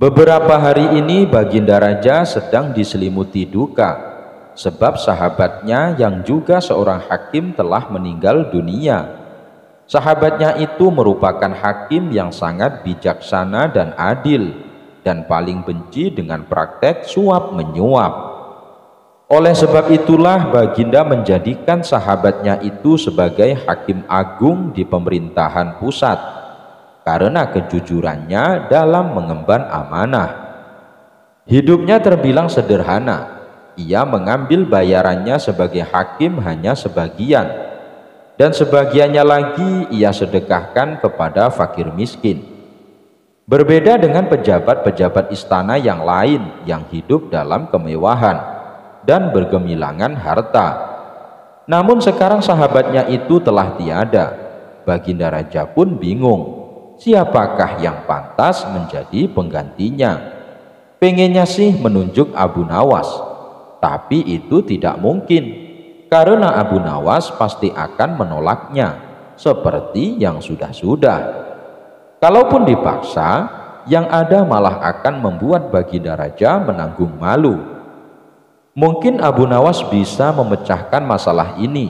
Beberapa hari ini Baginda Raja sedang diselimuti duka, sebab sahabatnya yang juga seorang hakim telah meninggal dunia. Sahabatnya itu merupakan hakim yang sangat bijaksana dan adil, dan paling benci dengan praktek suap menyuap. Oleh sebab itulah Baginda menjadikan sahabatnya itu sebagai hakim agung di pemerintahan pusat, karena kejujurannya dalam mengemban amanah. Hidupnya terbilang sederhana. Ia mengambil bayarannya sebagai hakim hanya sebagian, dan sebagiannya lagi ia sedekahkan kepada fakir miskin. Berbeda dengan pejabat-pejabat istana yang lain yang hidup dalam kemewahan dan bergemilangan harta. Namun sekarang sahabatnya itu telah tiada. Baginda Raja pun bingung, siapakah yang pantas menjadi penggantinya. Pengennya sih menunjuk Abu Nawas, tapi itu tidak mungkin, karena Abu Nawas pasti akan menolaknya, seperti yang sudah-sudah. Kalaupun dipaksa, yang ada malah akan membuat Baginda Raja menanggung malu. Mungkin Abu Nawas bisa memecahkan masalah ini.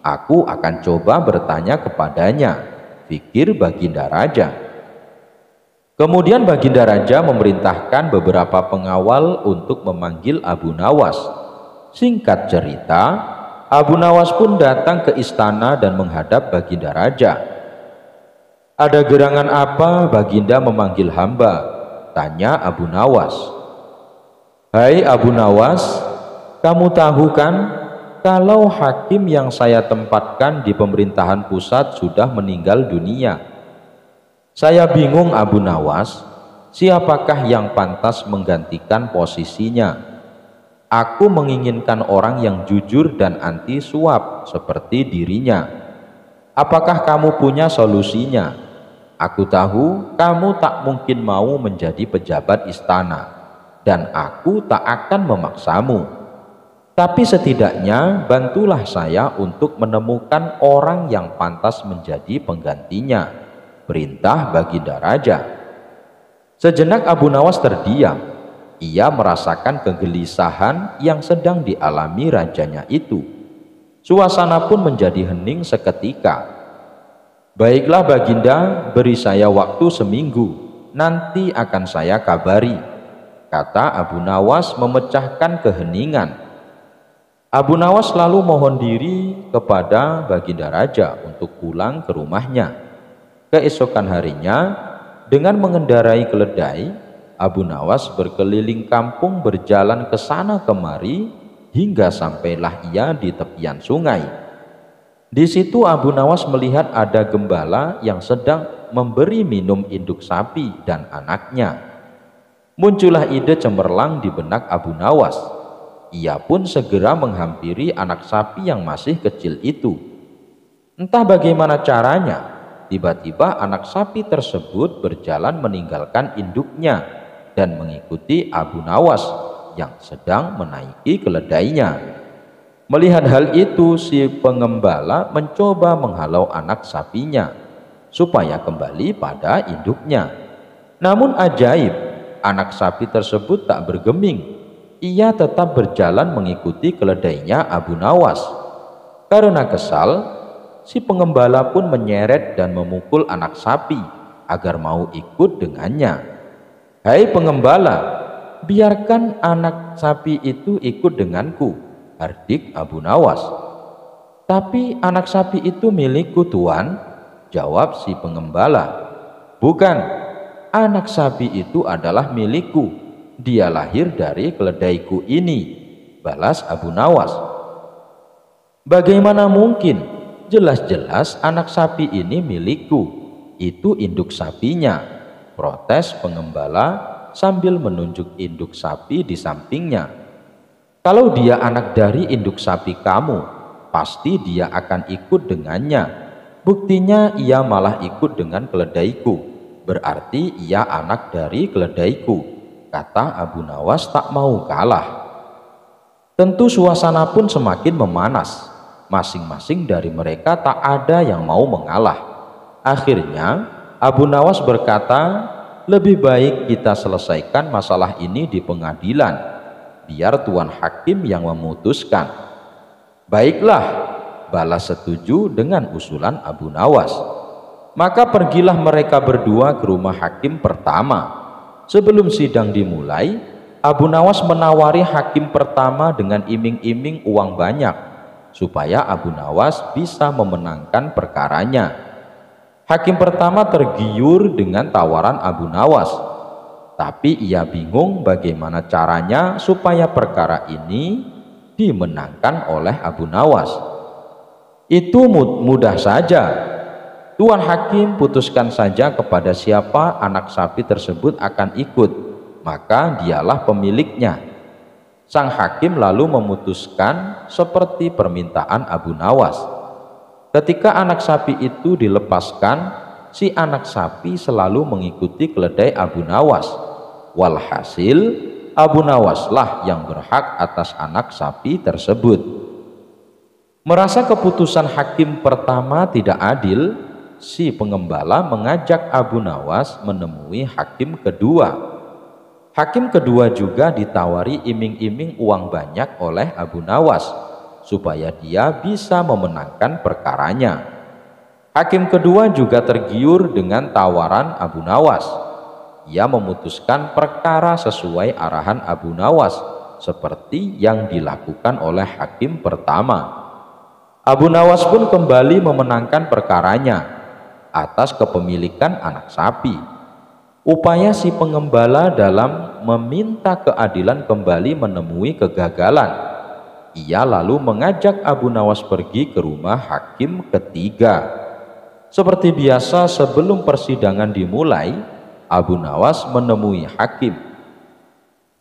Aku akan coba bertanya kepadanya, pikir Baginda Raja. Kemudian Baginda Raja memerintahkan beberapa pengawal untuk memanggil Abu Nawas. Singkat cerita, Abu Nawas pun datang ke istana dan menghadap Baginda Raja. "Ada gerangan apa Baginda memanggil hamba?" tanya Abu Nawas. "Hai Abu Nawas, kamu tahu kan kalau hakim yang saya tempatkan di pemerintahan pusat sudah meninggal dunia. Saya bingung Abu Nawas, siapakah yang pantas menggantikan posisinya? Aku menginginkan orang yang jujur dan anti suap seperti dirinya. Apakah kamu punya solusinya? Aku tahu kamu tak mungkin mau menjadi pejabat istana, dan aku tak akan memaksamu. Tapi setidaknya bantulah saya untuk menemukan orang yang pantas menjadi penggantinya," perintah Baginda Raja. Sejenak Abu Nawas terdiam. Ia merasakan kegelisahan yang sedang dialami rajanya itu. Suasana pun menjadi hening seketika. "Baiklah Baginda, beri saya waktu seminggu, nanti akan saya kabari," kata Abu Nawas memecahkan keheningan. Abu Nawas lalu mohon diri kepada Baginda Raja untuk pulang ke rumahnya. Keesokan harinya, dengan mengendarai keledai, Abu Nawas berkeliling kampung berjalan ke sana kemari hingga sampailah ia di tepian sungai. Di situ Abu Nawas melihat ada gembala yang sedang memberi minum induk sapi dan anaknya. Muncullah ide cemerlang di benak Abu Nawas. Ia pun segera menghampiri anak sapi yang masih kecil itu. Entah bagaimana caranya, tiba-tiba anak sapi tersebut berjalan meninggalkan induknya dan mengikuti Abu Nawas yang sedang menaiki keledainya. Melihat hal itu, si pengembala mencoba menghalau anak sapinya supaya kembali pada induknya. Namun ajaib, anak sapi tersebut tak bergeming. Ia tetap berjalan mengikuti keledainya Abu Nawas. Karena kesal, si pengembala pun menyeret dan memukul anak sapi agar mau ikut dengannya. "Hai pengembala, biarkan anak sapi itu ikut denganku," hardik Abu Nawas. "Tapi anak sapi itu milikku Tuan," jawab si pengembala. "Bukan, anak sapi itu adalah milikku. Dia lahir dari keledaiku ini," balas Abu Nawas. "Bagaimana mungkin? Jelas-jelas anak sapi ini milikku. Itu induk sapinya," protes pengembala sambil menunjuk induk sapi di sampingnya. "Kalau dia anak dari induk sapi kamu, pasti dia akan ikut dengannya. Buktinya ia malah ikut dengan keledaiku. Berarti ia anak dari keledaiku," kata Abu Nawas tak mau kalah. Tentu suasana pun semakin memanas. Masing-masing dari mereka tak ada yang mau mengalah. Akhirnya Abu Nawas berkata, lebih baik kita selesaikan masalah ini di pengadilan, biar Tuan Hakim yang memutuskan. Baiklah, balas setuju dengan usulan Abu Nawas. Maka pergilah mereka berdua ke rumah hakim pertama. Sebelum sidang dimulai, Abu Nawas menawari hakim pertama dengan iming-iming uang banyak, supaya Abu Nawas bisa memenangkan perkaranya. Hakim pertama tergiur dengan tawaran Abu Nawas, tapi ia bingung bagaimana caranya supaya perkara ini dimenangkan oleh Abu Nawas. Itu mudah saja. Tuan Hakim putuskan saja kepada siapa anak sapi tersebut akan ikut, maka dialah pemiliknya. Sang hakim lalu memutuskan seperti permintaan Abu Nawas. Ketika anak sapi itu dilepaskan, si anak sapi selalu mengikuti keledai Abu Nawas. Walhasil, Abu Nawaslah yang berhak atas anak sapi tersebut. Merasa keputusan hakim pertama tidak adil, si pengembala mengajak Abu Nawas menemui hakim kedua. Hakim kedua juga ditawari iming-iming uang banyak oleh Abu Nawas, supaya dia bisa memenangkan perkaranya. Hakim kedua juga tergiur dengan tawaran Abu Nawas. Ia memutuskan perkara sesuai arahan Abu Nawas, seperti yang dilakukan oleh hakim pertama. Abu Nawas pun kembali memenangkan perkaranya atas kepemilikan anak sapi. Upaya si pengembala dalam meminta keadilan kembali menemui kegagalan. Ia lalu mengajak Abu Nawas pergi ke rumah hakim ketiga. Seperti biasa, sebelum persidangan dimulai, Abu Nawas menemui hakim.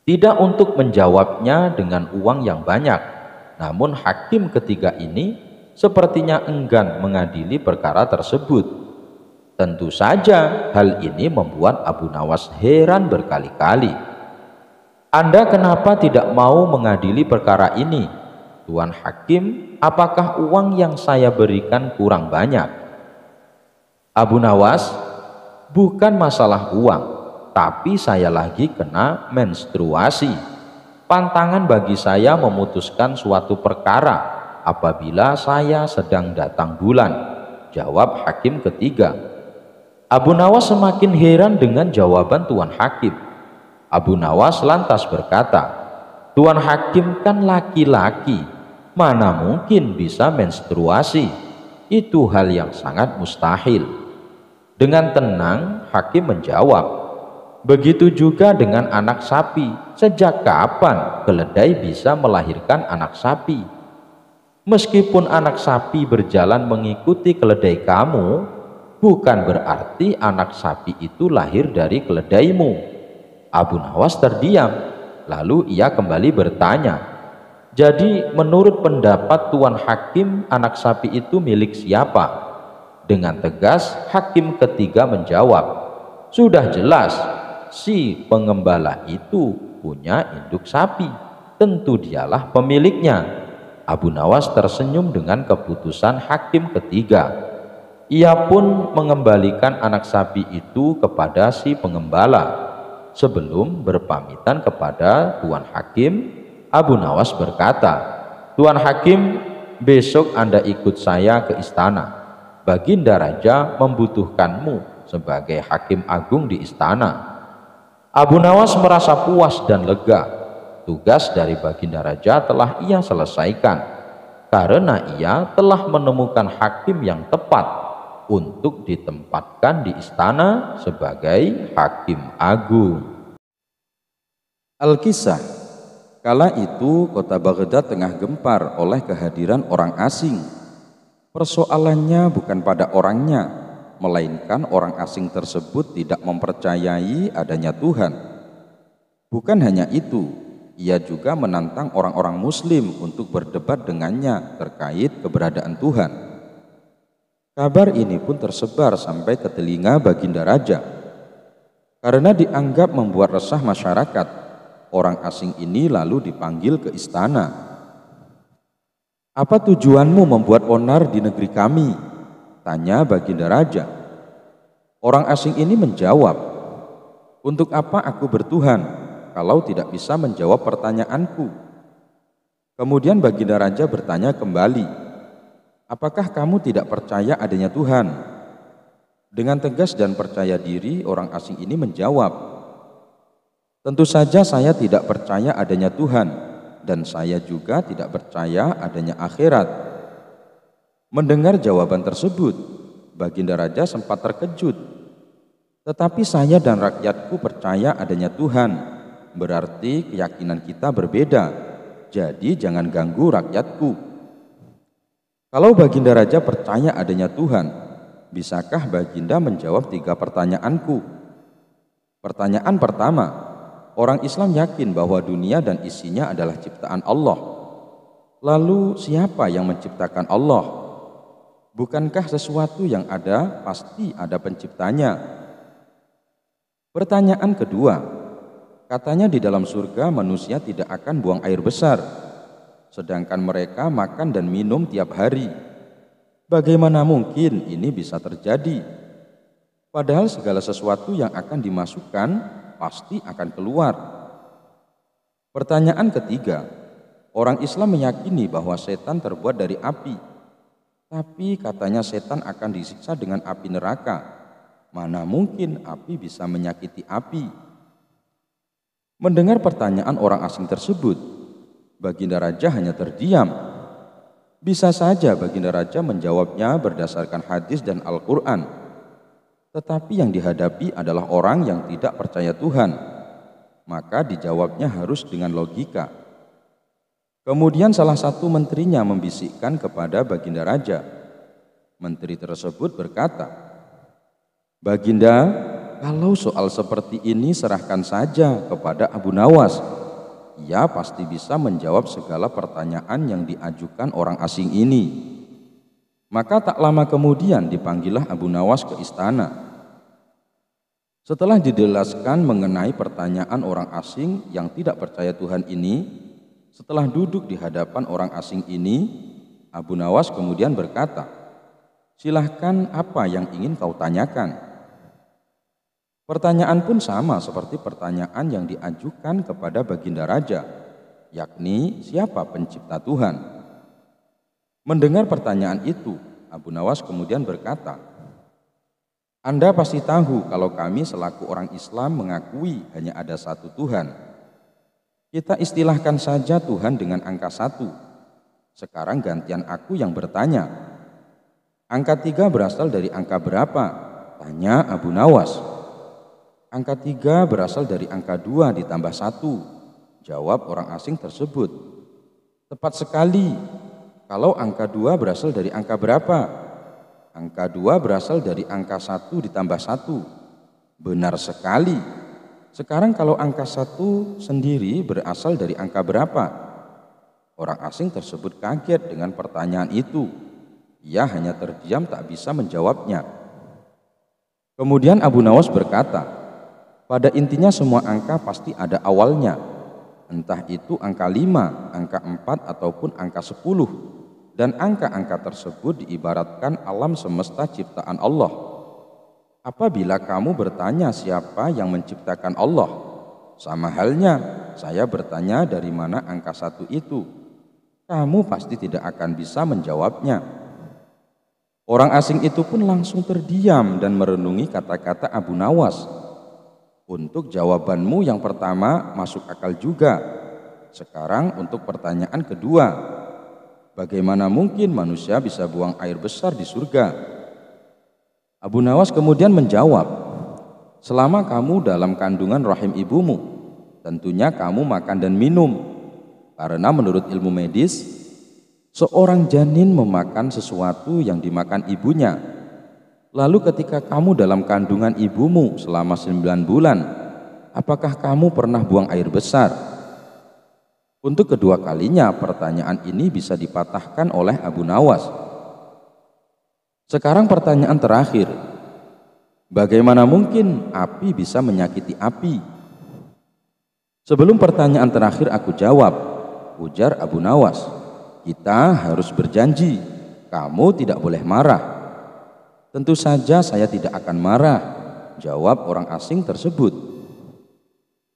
Tidak untuk menjawabnya dengan uang yang banyak, namun hakim ketiga ini sepertinya enggan mengadili perkara tersebut. Tentu saja hal ini membuat Abu Nawas heran berkali-kali. Anda kenapa tidak mau mengadili perkara ini? Tuan Hakim, apakah uang yang saya berikan kurang banyak? Abu Nawas, bukan masalah uang, tapi saya lagi kena menstruasi. Pantangan bagi saya memutuskan suatu perkara apabila saya sedang datang bulan, jawab hakim ketiga. Abu Nawas semakin heran dengan jawaban Tuan Hakim. Abu Nawas lantas berkata, Tuan Hakim kan laki-laki, mana mungkin bisa menstruasi? Itu hal yang sangat mustahil. Dengan tenang, hakim menjawab, begitu juga dengan anak sapi. Sejak kapan keledai bisa melahirkan anak sapi? Meskipun anak sapi berjalan mengikuti keledai kamu, bukan berarti anak sapi itu lahir dari keledaimu. Abu Nawas terdiam, lalu ia kembali bertanya, jadi menurut pendapat Tuan Hakim, anak sapi itu milik siapa? Dengan tegas hakim ketiga menjawab, sudah jelas si pengembala itu punya induk sapi, tentu dialah pemiliknya. Abu Nawas tersenyum dengan keputusan hakim ketiga. Ia pun mengembalikan anak sapi itu kepada si pengembala. Sebelum berpamitan kepada Tuan Hakim, Abu Nawas berkata, Tuan Hakim, besok Anda ikut saya ke istana. Baginda Raja membutuhkanmu sebagai Hakim Agung di istana. Abu Nawas merasa puas dan lega. Tugas dari Baginda Raja telah ia selesaikan, karena ia telah menemukan hakim yang tepat untuk ditempatkan di istana sebagai Hakim Agung. Al-Kisah. Kala itu kota Baghdad tengah gempar oleh kehadiran orang asing. Persoalannya bukan pada orangnya, melainkan orang asing tersebut tidak mempercayai adanya Tuhan. Bukan hanya itu, ia juga menantang orang-orang muslim untuk berdebat dengannya terkait keberadaan Tuhan. Kabar ini pun tersebar sampai ke telinga Baginda Raja. Karena dianggap membuat resah masyarakat, orang asing ini lalu dipanggil ke istana. Apa tujuanmu membuat onar di negeri kami? Tanya Baginda Raja. Orang asing ini menjawab, Untuk apa aku bertuhan kalau tidak bisa menjawab pertanyaanku? Kemudian baginda raja bertanya kembali, apakah kamu tidak percaya adanya Tuhan? Dengan tegas dan percaya diri orang asing ini menjawab, tentu saja saya tidak percaya adanya Tuhan dan saya juga tidak percaya adanya akhirat. Mendengar jawaban tersebut, baginda raja sempat terkejut. Tetapi saya dan rakyatku percaya adanya Tuhan, berarti keyakinan kita berbeda. Jadi jangan ganggu rakyatku. Kalau baginda raja percaya adanya Tuhan, bisakah baginda menjawab 3 pertanyaanku? Pertanyaan pertama, orang Islam yakin bahwa dunia dan isinya adalah ciptaan Allah. Lalu siapa yang menciptakan Allah? Bukankah sesuatu yang ada pasti ada penciptanya? Pertanyaan kedua, katanya di dalam surga manusia tidak akan buang air besar, sedangkan mereka makan dan minum tiap hari. Bagaimana mungkin ini bisa terjadi? Padahal segala sesuatu yang akan dimasukkan pasti akan keluar. Pertanyaan ketiga, orang Islam meyakini bahwa setan terbuat dari api, tapi katanya setan akan disiksa dengan api neraka. Mana mungkin api bisa menyakiti api? Mendengar pertanyaan orang asing tersebut, baginda raja hanya terdiam. Bisa saja baginda raja menjawabnya berdasarkan hadis dan Al-Quran, tetapi yang dihadapi adalah orang yang tidak percaya Tuhan, maka dijawabnya harus dengan logika. Kemudian salah satu menterinya membisikkan kepada baginda raja. Menteri tersebut berkata, Baginda, kalau soal seperti ini serahkan saja kepada Abu Nawas. Ia pasti bisa menjawab segala pertanyaan yang diajukan orang asing ini. Maka tak lama kemudian dipanggillah Abu Nawas ke istana. Setelah dijelaskan mengenai pertanyaan orang asing yang tidak percaya Tuhan ini, setelah duduk di hadapan orang asing ini, Abu Nawas kemudian berkata, silahkan apa yang ingin kau tanyakan? Pertanyaan pun sama seperti pertanyaan yang diajukan kepada baginda raja, yakni siapa pencipta Tuhan. Mendengar pertanyaan itu, Abu Nawas kemudian berkata, Anda pasti tahu kalau kami selaku orang Islam mengakui hanya ada satu Tuhan. Kita istilahkan saja Tuhan dengan angka 1. Sekarang gantian aku yang bertanya. Angka 3 berasal dari angka berapa? Tanya Abu Nawas. Angka 3 berasal dari angka 2 ditambah 1. Jawab orang asing tersebut. Tepat sekali. Kalau angka 2 berasal dari angka berapa? Angka 2 berasal dari angka 1 ditambah 1. Benar sekali. Sekarang kalau angka 1 sendiri berasal dari angka berapa? Orang asing tersebut kaget dengan pertanyaan itu. Ia hanya terdiam tak bisa menjawabnya. Kemudian Abu Nawas berkata, pada intinya semua angka pasti ada awalnya. Entah itu angka 5, angka 4 ataupun angka 10. Dan angka-angka tersebut diibaratkan alam semesta ciptaan Allah. Apabila kamu bertanya siapa yang menciptakan Allah, sama halnya saya bertanya dari mana angka 1 itu. Kamu pasti tidak akan bisa menjawabnya. Orang asing itu pun langsung terdiam dan merenungi kata-kata Abu Nawas. Untuk jawabanmu yang pertama masuk akal juga. Sekarang untuk pertanyaan kedua. Bagaimana mungkin manusia bisa buang air besar di surga? Abu Nawas kemudian menjawab, selama kamu dalam kandungan rahim ibumu, tentunya kamu makan dan minum. Karena menurut ilmu medis, seorang janin memakan sesuatu yang dimakan ibunya. Lalu ketika kamu dalam kandungan ibumu selama 9 bulan, apakah kamu pernah buang air besar? Untuk kedua kalinya pertanyaan ini bisa dipatahkan oleh Abu Nawas. Sekarang pertanyaan terakhir, bagaimana mungkin api bisa menyakiti api? Sebelum pertanyaan terakhir aku jawab, ujar Abu Nawas, kita harus berjanji, kamu tidak boleh marah. Tentu saja saya tidak akan marah, jawab orang asing tersebut.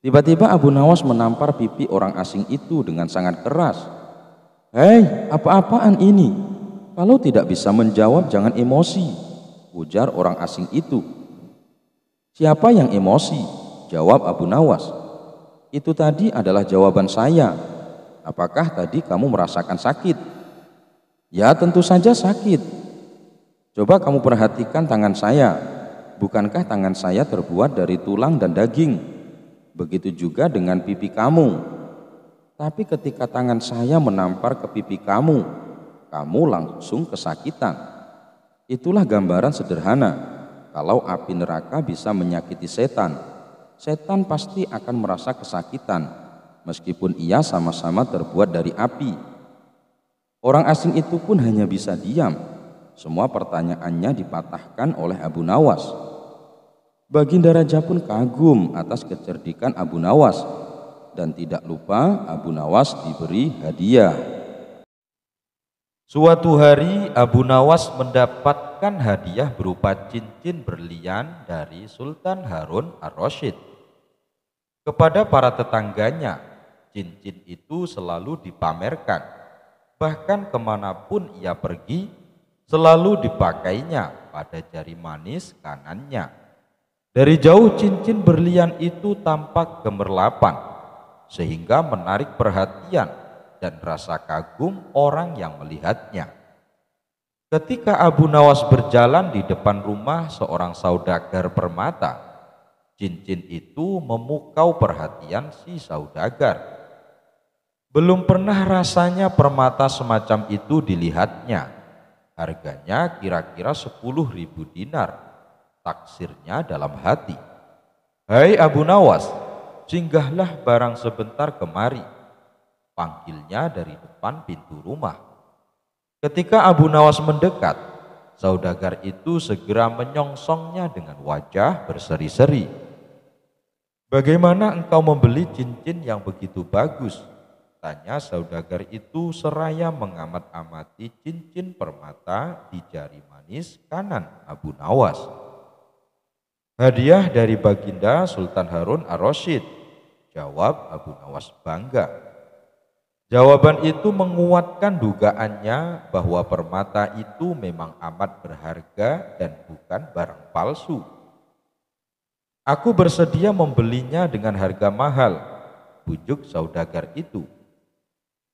Tiba-tiba Abu Nawas menampar pipi orang asing itu dengan sangat keras. "Hei, apa-apaan ini? Kalau tidak bisa menjawab jangan emosi," ujar orang asing itu. "Siapa yang emosi?" jawab Abu Nawas. "Itu tadi adalah jawaban saya. Apakah tadi kamu merasakan sakit?" "Ya, tentu saja sakit. Coba kamu perhatikan tangan saya. Bukankah tangan saya terbuat dari tulang dan daging? Begitu juga dengan pipi kamu. Tapi ketika tangan saya menampar ke pipi kamu, kamu langsung kesakitan. Itulah gambaran sederhana. Kalau api neraka bisa menyakiti setan, setan pasti akan merasa kesakitan, meskipun ia sama-sama terbuat dari api." Orang asing itu pun hanya bisa diam. Semua pertanyaannya dipatahkan oleh Abu Nawas. Baginda Raja pun kagum atas kecerdikan Abu Nawas, dan tidak lupa Abu Nawas diberi hadiah. Suatu hari Abu Nawas mendapatkan hadiah berupa cincin berlian dari Sultan Harun ar-Rasyid. Kepada para tetangganya, cincin itu selalu dipamerkan. Bahkan kemanapun ia pergi, selalu dipakainya pada jari manis kanannya. Dari jauh cincin berlian itu tampak gemerlapan, sehingga menarik perhatian dan rasa kagum orang yang melihatnya. Ketika Abu Nawas berjalan di depan rumah seorang saudagar permata, cincin itu memukau perhatian si saudagar. Belum pernah rasanya permata semacam itu dilihatnya. Harganya kira-kira 10.000 dinar. Taksirnya dalam hati, "Hai Abu Nawas, singgahlah barang sebentar kemari," panggilnya dari depan pintu rumah. Ketika Abu Nawas mendekat, saudagar itu segera menyongsongnya dengan wajah berseri-seri. "Bagaimana engkau membeli cincin yang begitu bagus?" tanya saudagar itu seraya mengamat-amati cincin permata di jari manis kanan Abu Nawas. "Hadiah dari Baginda Sultan Harun ar-Rasyid," jawab Abu Nawas bangga. Jawaban itu menguatkan dugaannya bahwa permata itu memang amat berharga dan bukan barang palsu. "Aku bersedia membelinya dengan harga mahal," bujuk saudagar itu.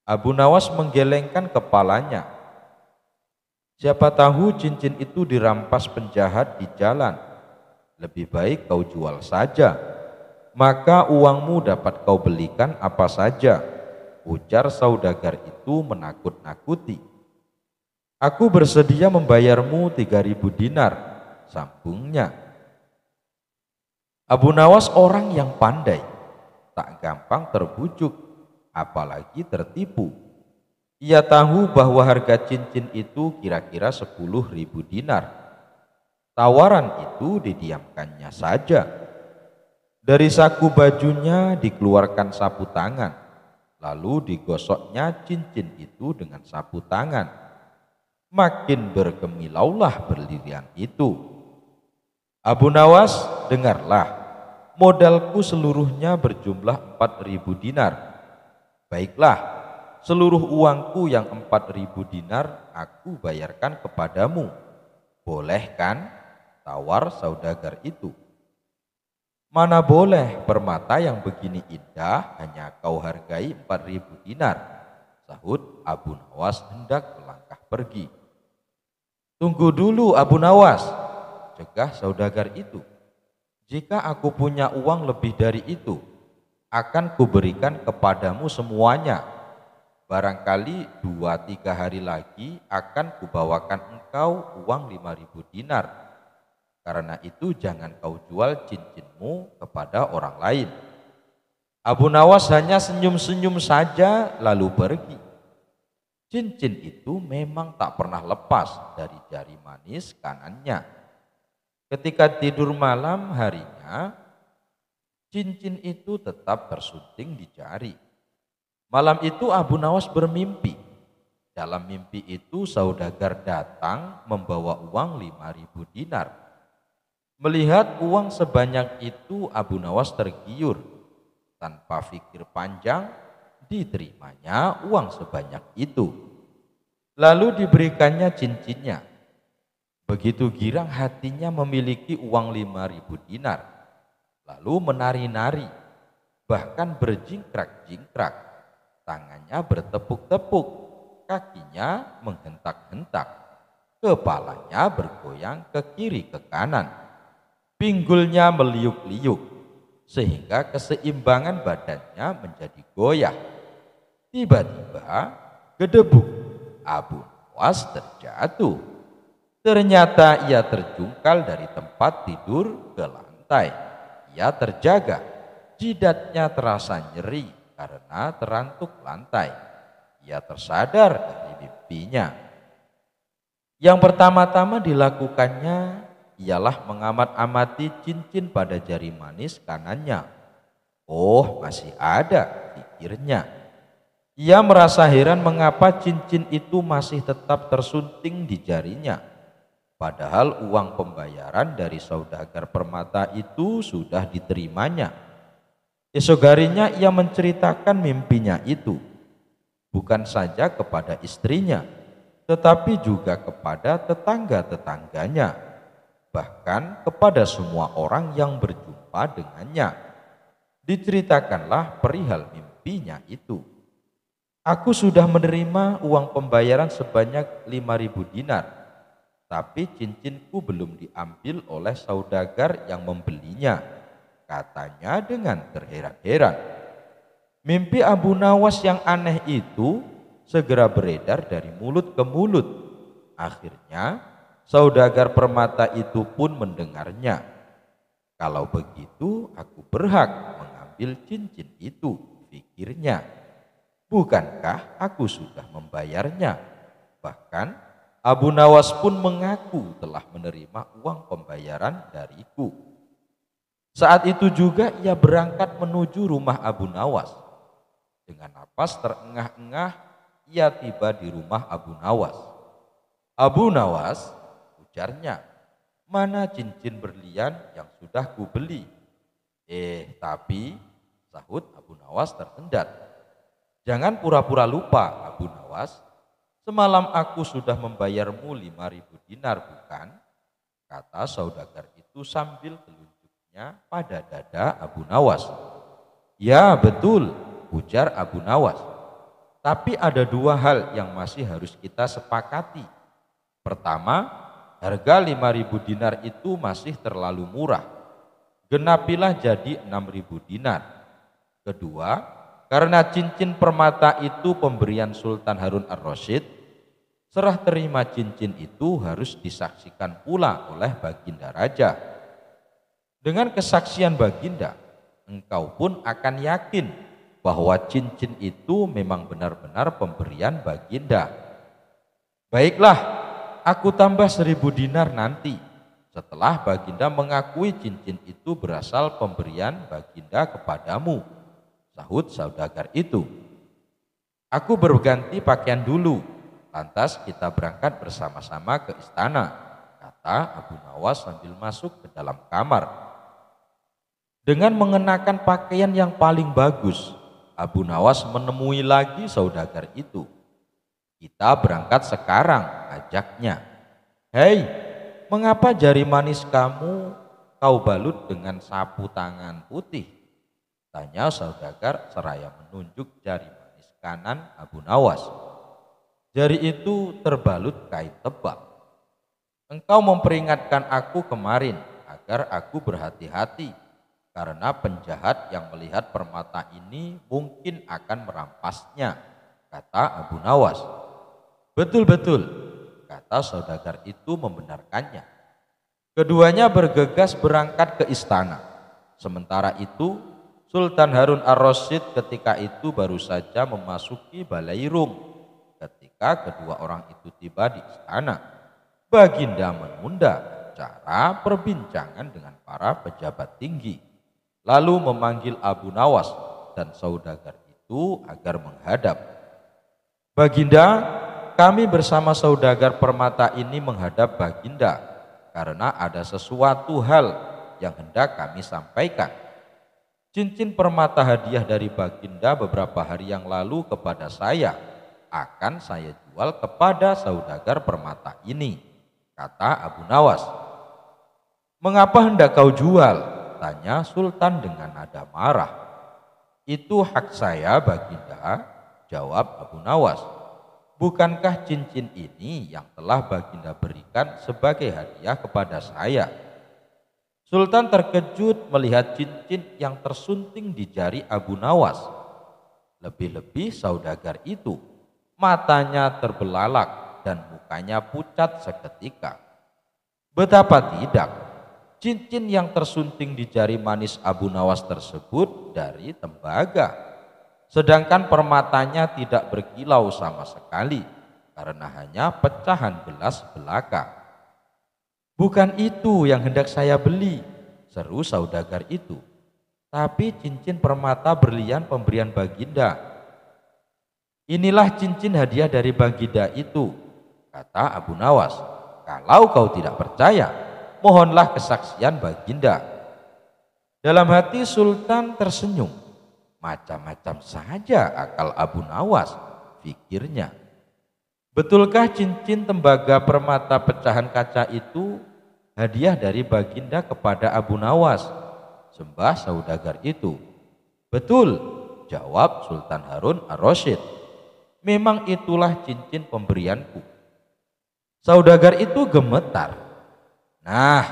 Abu Nawas menggelengkan kepalanya. "Siapa tahu cincin itu dirampas penjahat di jalan. Lebih baik kau jual saja, maka uangmu dapat kau belikan apa saja," ujar saudagar itu menakut-nakuti. "Aku bersedia membayarmu 3.000 dinar," sambungnya. Abu Nawas orang yang pandai, tak gampang terbujuk, apalagi tertipu. Ia tahu bahwa harga cincin itu kira-kira 10.000 dinar. Tawaran itu didiamkannya saja. Dari saku bajunya dikeluarkan sapu tangan, lalu digosoknya cincin itu dengan sapu tangan. Makin bergemilaulah berlian itu. "Abu Nawas, dengarlah, modalku seluruhnya berjumlah 4.000 dinar. Baiklah, seluruh uangku yang 4.000 dinar aku bayarkan kepadamu. Boleh kan?" tawar saudagar itu. "Mana boleh, permata yang begini indah hanya kau hargai 4.000 dinar, sahut Abu Nawas hendak melangkah pergi. "Tunggu dulu Abu Nawas," cegah saudagar itu. "Jika aku punya uang lebih dari itu, akan kuberikan kepadamu semuanya. Barangkali 2-3 hari lagi akan kubawakan engkau uang 5.000 dinar. Karena itu jangan kau jual cincinmu kepada orang lain." Abu Nawas hanya senyum-senyum saja lalu pergi. Cincin itu memang tak pernah lepas dari jari manis kanannya. Ketika tidur malam harinya, cincin itu tetap tersunting di jari. Malam itu Abu Nawas bermimpi. Dalam mimpi itu saudagar datang membawa uang 5.000 dinar. Melihat uang sebanyak itu Abu Nawas tergiur. Tanpa pikir panjang, diterimanya uang sebanyak itu. Lalu diberikannya cincinnya. Begitu girang hatinya memiliki uang 5.000 dinar. Lalu menari-nari, bahkan berjingkrak-jingkrak. Tangannya bertepuk-tepuk, kakinya menghentak-hentak, kepalanya bergoyang ke kiri ke kanan, pinggulnya meliuk-liuk, sehingga keseimbangan badannya menjadi goyah. Tiba-tiba gedebuk, Abu Nawas terjatuh. Ternyata ia terjungkal dari tempat tidur ke lantai. Ia terjaga, jidatnya terasa nyeri karena terantuk lantai. Ia tersadar dari mimpinya. Yang pertama-tama dilakukannya ialah mengamat-amati cincin pada jari manis kanannya. Oh, masih ada, pikirnya. Ia merasa heran mengapa cincin itu masih tetap tersunting di jarinya. Padahal uang pembayaran dari saudagar permata itu sudah diterimanya. Esok harinya ia menceritakan mimpinya itu, bukan saja kepada istrinya, tetapi juga kepada tetangga-tetangganya, bahkan kepada semua orang yang berjumpa dengannya. Diceritakanlah perihal mimpinya itu. Aku sudah menerima uang pembayaran sebanyak 5.000 dinar, tapi cincinku belum diambil oleh saudagar yang membelinya, katanya dengan terheran-heran. Mimpi Abu Nawas yang aneh itu segera beredar dari mulut ke mulut. Akhirnya saudagar permata itu pun mendengarnya. Kalau begitu aku berhak mengambil cincin itu, pikirnya. Bukankah aku sudah membayarnya? Bahkan Abu Nawas pun mengaku telah menerima uang pembayaran dariku. Saat itu juga ia berangkat menuju rumah Abu Nawas. Dengan napas terengah-engah ia tiba di rumah Abu Nawas. Abu Nawas, ujarnya, mana cincin berlian yang sudah kubeli? Tapi, sahut Abu Nawas tersendat. Jangan pura-pura lupa, Abu Nawas. Semalam aku sudah membayarmu 5.000 dinar, bukan? Kata saudagar itu sambil telunjuknya pada dada Abu Nawas. Ya betul, ujar Abu Nawas. Tapi ada dua hal yang masih harus kita sepakati. Pertama, harga 5.000 dinar itu masih terlalu murah. Genapilah jadi 6.000 dinar. Kedua, karena cincin permata itu pemberian Sultan Harun ar-Rasyid, serah terima cincin itu harus disaksikan pula oleh Baginda Raja. Dengan kesaksian Baginda, engkau pun akan yakin bahwa cincin itu memang benar-benar pemberian Baginda. Baiklah, aku tambah 1.000 dinar nanti, setelah Baginda mengakui cincin itu berasal pemberian Baginda kepadamu, sahut saudagar itu. Aku berganti pakaian dulu, lantas kita berangkat bersama-sama ke istana, kata Abu Nawas sambil masuk ke dalam kamar. Dengan mengenakan pakaian yang paling bagus, Abu Nawas menemui lagi saudagar itu. Kita berangkat sekarang, ajaknya. Hei, mengapa jari manis kamu kau balut dengan sapu tangan putih? Tanya saudagar seraya menunjuk jari manis kanan Abu Nawas. Jari itu terbalut kain tebal. Engkau memperingatkan aku kemarin agar aku berhati-hati, karena penjahat yang melihat permata ini mungkin akan merampasnya, kata Abu Nawas. Betul-betul, kata saudagar itu membenarkannya. Keduanya bergegas berangkat ke istana. Sementara itu Sultan Harun ar-Rasyid ketika itu baru saja memasuki balai rum. Ketika kedua orang itu tiba di istana, Baginda menunda acara perbincangan dengan para pejabat tinggi, lalu memanggil Abu Nawas dan saudagar itu agar menghadap. Baginda, kami bersama saudagar permata ini menghadap Baginda karena ada sesuatu hal yang hendak kami sampaikan. cincin permata hadiah dari Baginda beberapa hari yang lalu kepada saya akan saya jual kepada saudagar permata ini, kata Abu Nawas. Mengapa hendak kau jual? Tanya Sultan dengan nada marah. Itu hak saya Baginda, jawab Abu Nawas. Bukankah cincin ini yang telah Baginda berikan sebagai hadiah kepada saya? Sultan terkejut melihat cincin yang tersunting di jari Abu Nawas. Lebih-lebih saudagar itu, matanya terbelalak dan mukanya pucat seketika. Betapa tidak, cincin yang tersunting di jari manis Abu Nawas tersebut dari tembaga, sedangkan permatanya tidak berkilau sama sekali karena hanya pecahan gelas belaka. Bukan itu yang hendak saya beli, seru saudagar itu, tapi cincin permata berlian pemberian Baginda. Inilah cincin hadiah dari Baginda itu, kata Abu Nawas. Kalau kau tidak percaya, mohonlah kesaksian Baginda. Dalam hati Sultan tersenyum. Macam-macam saja akal Abu Nawas, pikirnya. Betulkah cincin tembaga permata pecahan kaca itu hadiah dari Baginda kepada Abu Nawas? Sembah saudagar itu. Betul, jawab Sultan Harun ar-Rasyid. Memang itulah cincin pemberianku. Saudagar itu gemetar. Nah,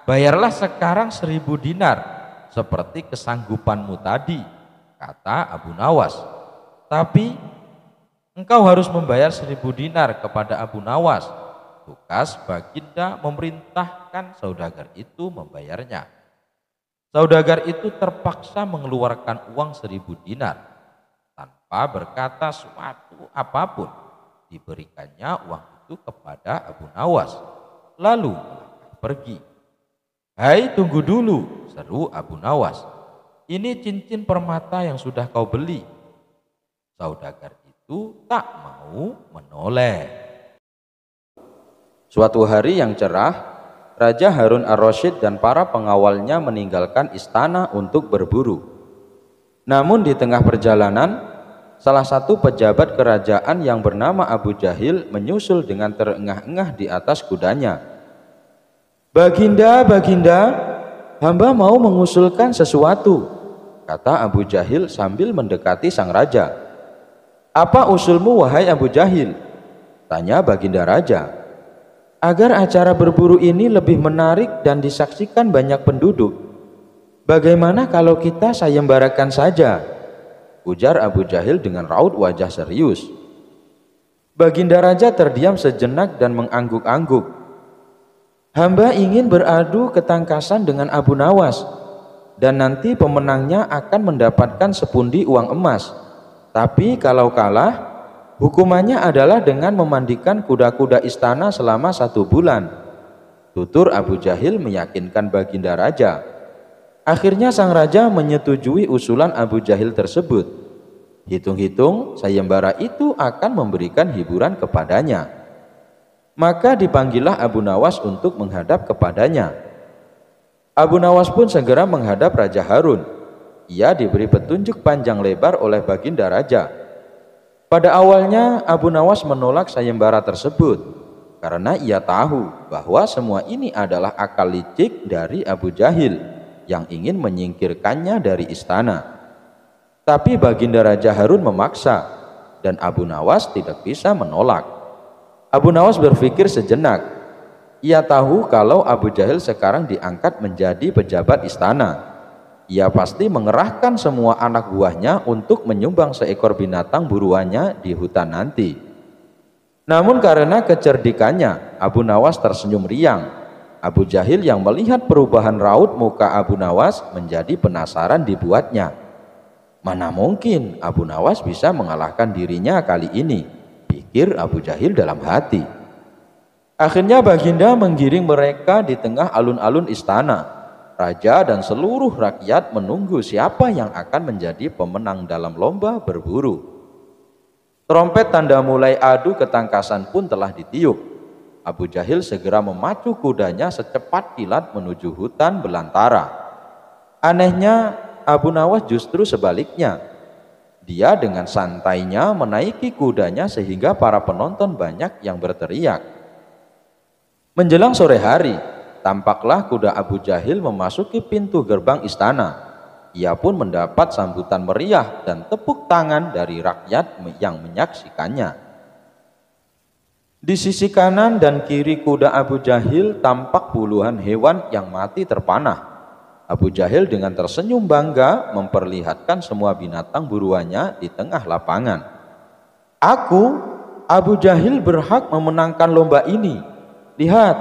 bayarlah sekarang 1.000 dinar seperti kesanggupanmu tadi, kata Abu Nawas. Tapi engkau harus membayar 1.000 dinar kepada Abu Nawas. Tugas Baginda memerintahkan saudagar itu membayarnya. Saudagar itu terpaksa mengeluarkan uang 1.000 dinar. Tanpa berkata suatu apapun, diberikannya uang itu kepada Abu Nawas. Lalu pergi. Hai, tunggu dulu, seru Abu Nawas. Ini cincin permata yang sudah kau beli. Saudagar itu tak mau menoleh. Suatu hari yang cerah, Raja Harun ar-Rasyid dan para pengawalnya meninggalkan istana untuk berburu. Namun di tengah perjalanan, salah satu pejabat kerajaan yang bernama Abu Jahil menyusul dengan terengah-engah di atas kudanya. Baginda, Baginda, hamba mau mengusulkan sesuatu, kata Abu Jahil sambil mendekati sang raja. Apa usulmu wahai Abu Jahil? Tanya Baginda Raja. Agar acara berburu ini lebih menarik dan disaksikan banyak penduduk, bagaimana kalau kita sayembarakan saja? Ujar Abu Jahil dengan raut wajah serius. Baginda Raja terdiam sejenak dan mengangguk-angguk. Hamba ingin beradu ketangkasan dengan Abu Nawas, dan nanti pemenangnya akan mendapatkan sepundi uang emas. Tapi kalau kalah, hukumannya adalah dengan memandikan kuda-kuda istana selama 1 bulan. Tutur Abu Jahil meyakinkan Baginda Raja. Akhirnya sang raja menyetujui usulan Abu Jahil tersebut. Hitung-hitung sayembara itu akan memberikan hiburan kepadanya. Maka dipanggillah Abu Nawas untuk menghadap kepadanya. Abu Nawas pun segera menghadap Raja Harun. Ia diberi petunjuk panjang lebar oleh Baginda Raja. Pada awalnya Abu Nawas menolak sayembara tersebut karena ia tahu bahwa semua ini adalah akal licik dari Abu Jahil yang ingin menyingkirkannya dari istana. Tapi Baginda Raja Harun memaksa dan Abu Nawas tidak bisa menolak. Abu Nawas berpikir sejenak. Ia tahu kalau Abu Jahil sekarang diangkat menjadi pejabat istana. Ia pasti mengerahkan semua anak buahnya untuk menyumbang seekor binatang buruannya di hutan nanti. Namun karena kecerdikannya, Abu Nawas tersenyum riang. Abu Jahil yang melihat perubahan raut muka Abu Nawas menjadi penasaran dibuatnya. Mana mungkin Abu Nawas bisa mengalahkan dirinya kali ini, pikir Abu Jahil dalam hati. Akhirnya Baginda menggiring mereka di tengah alun-alun istana. Raja dan seluruh rakyat menunggu siapa yang akan menjadi pemenang dalam lomba berburu. Trompet tanda mulai adu ketangkasan pun telah ditiup. Abu Jahil segera memacu kudanya secepat kilat menuju hutan belantara. Anehnya, Abu Nawas justru sebaliknya. Dia dengan santainya menaiki kudanya sehingga para penonton banyak yang berteriak. Menjelang sore hari, tampaklah kuda Abu Jahil memasuki pintu gerbang istana. Ia pun mendapat sambutan meriah dan tepuk tangan dari rakyat yang menyaksikannya. Di sisi kanan dan kiri kuda Abu Jahil tampak puluhan hewan yang mati terpanah. Abu Jahil dengan tersenyum bangga memperlihatkan semua binatang buruannya di tengah lapangan. Aku, Abu Jahil, berhak memenangkan lomba ini. Lihat,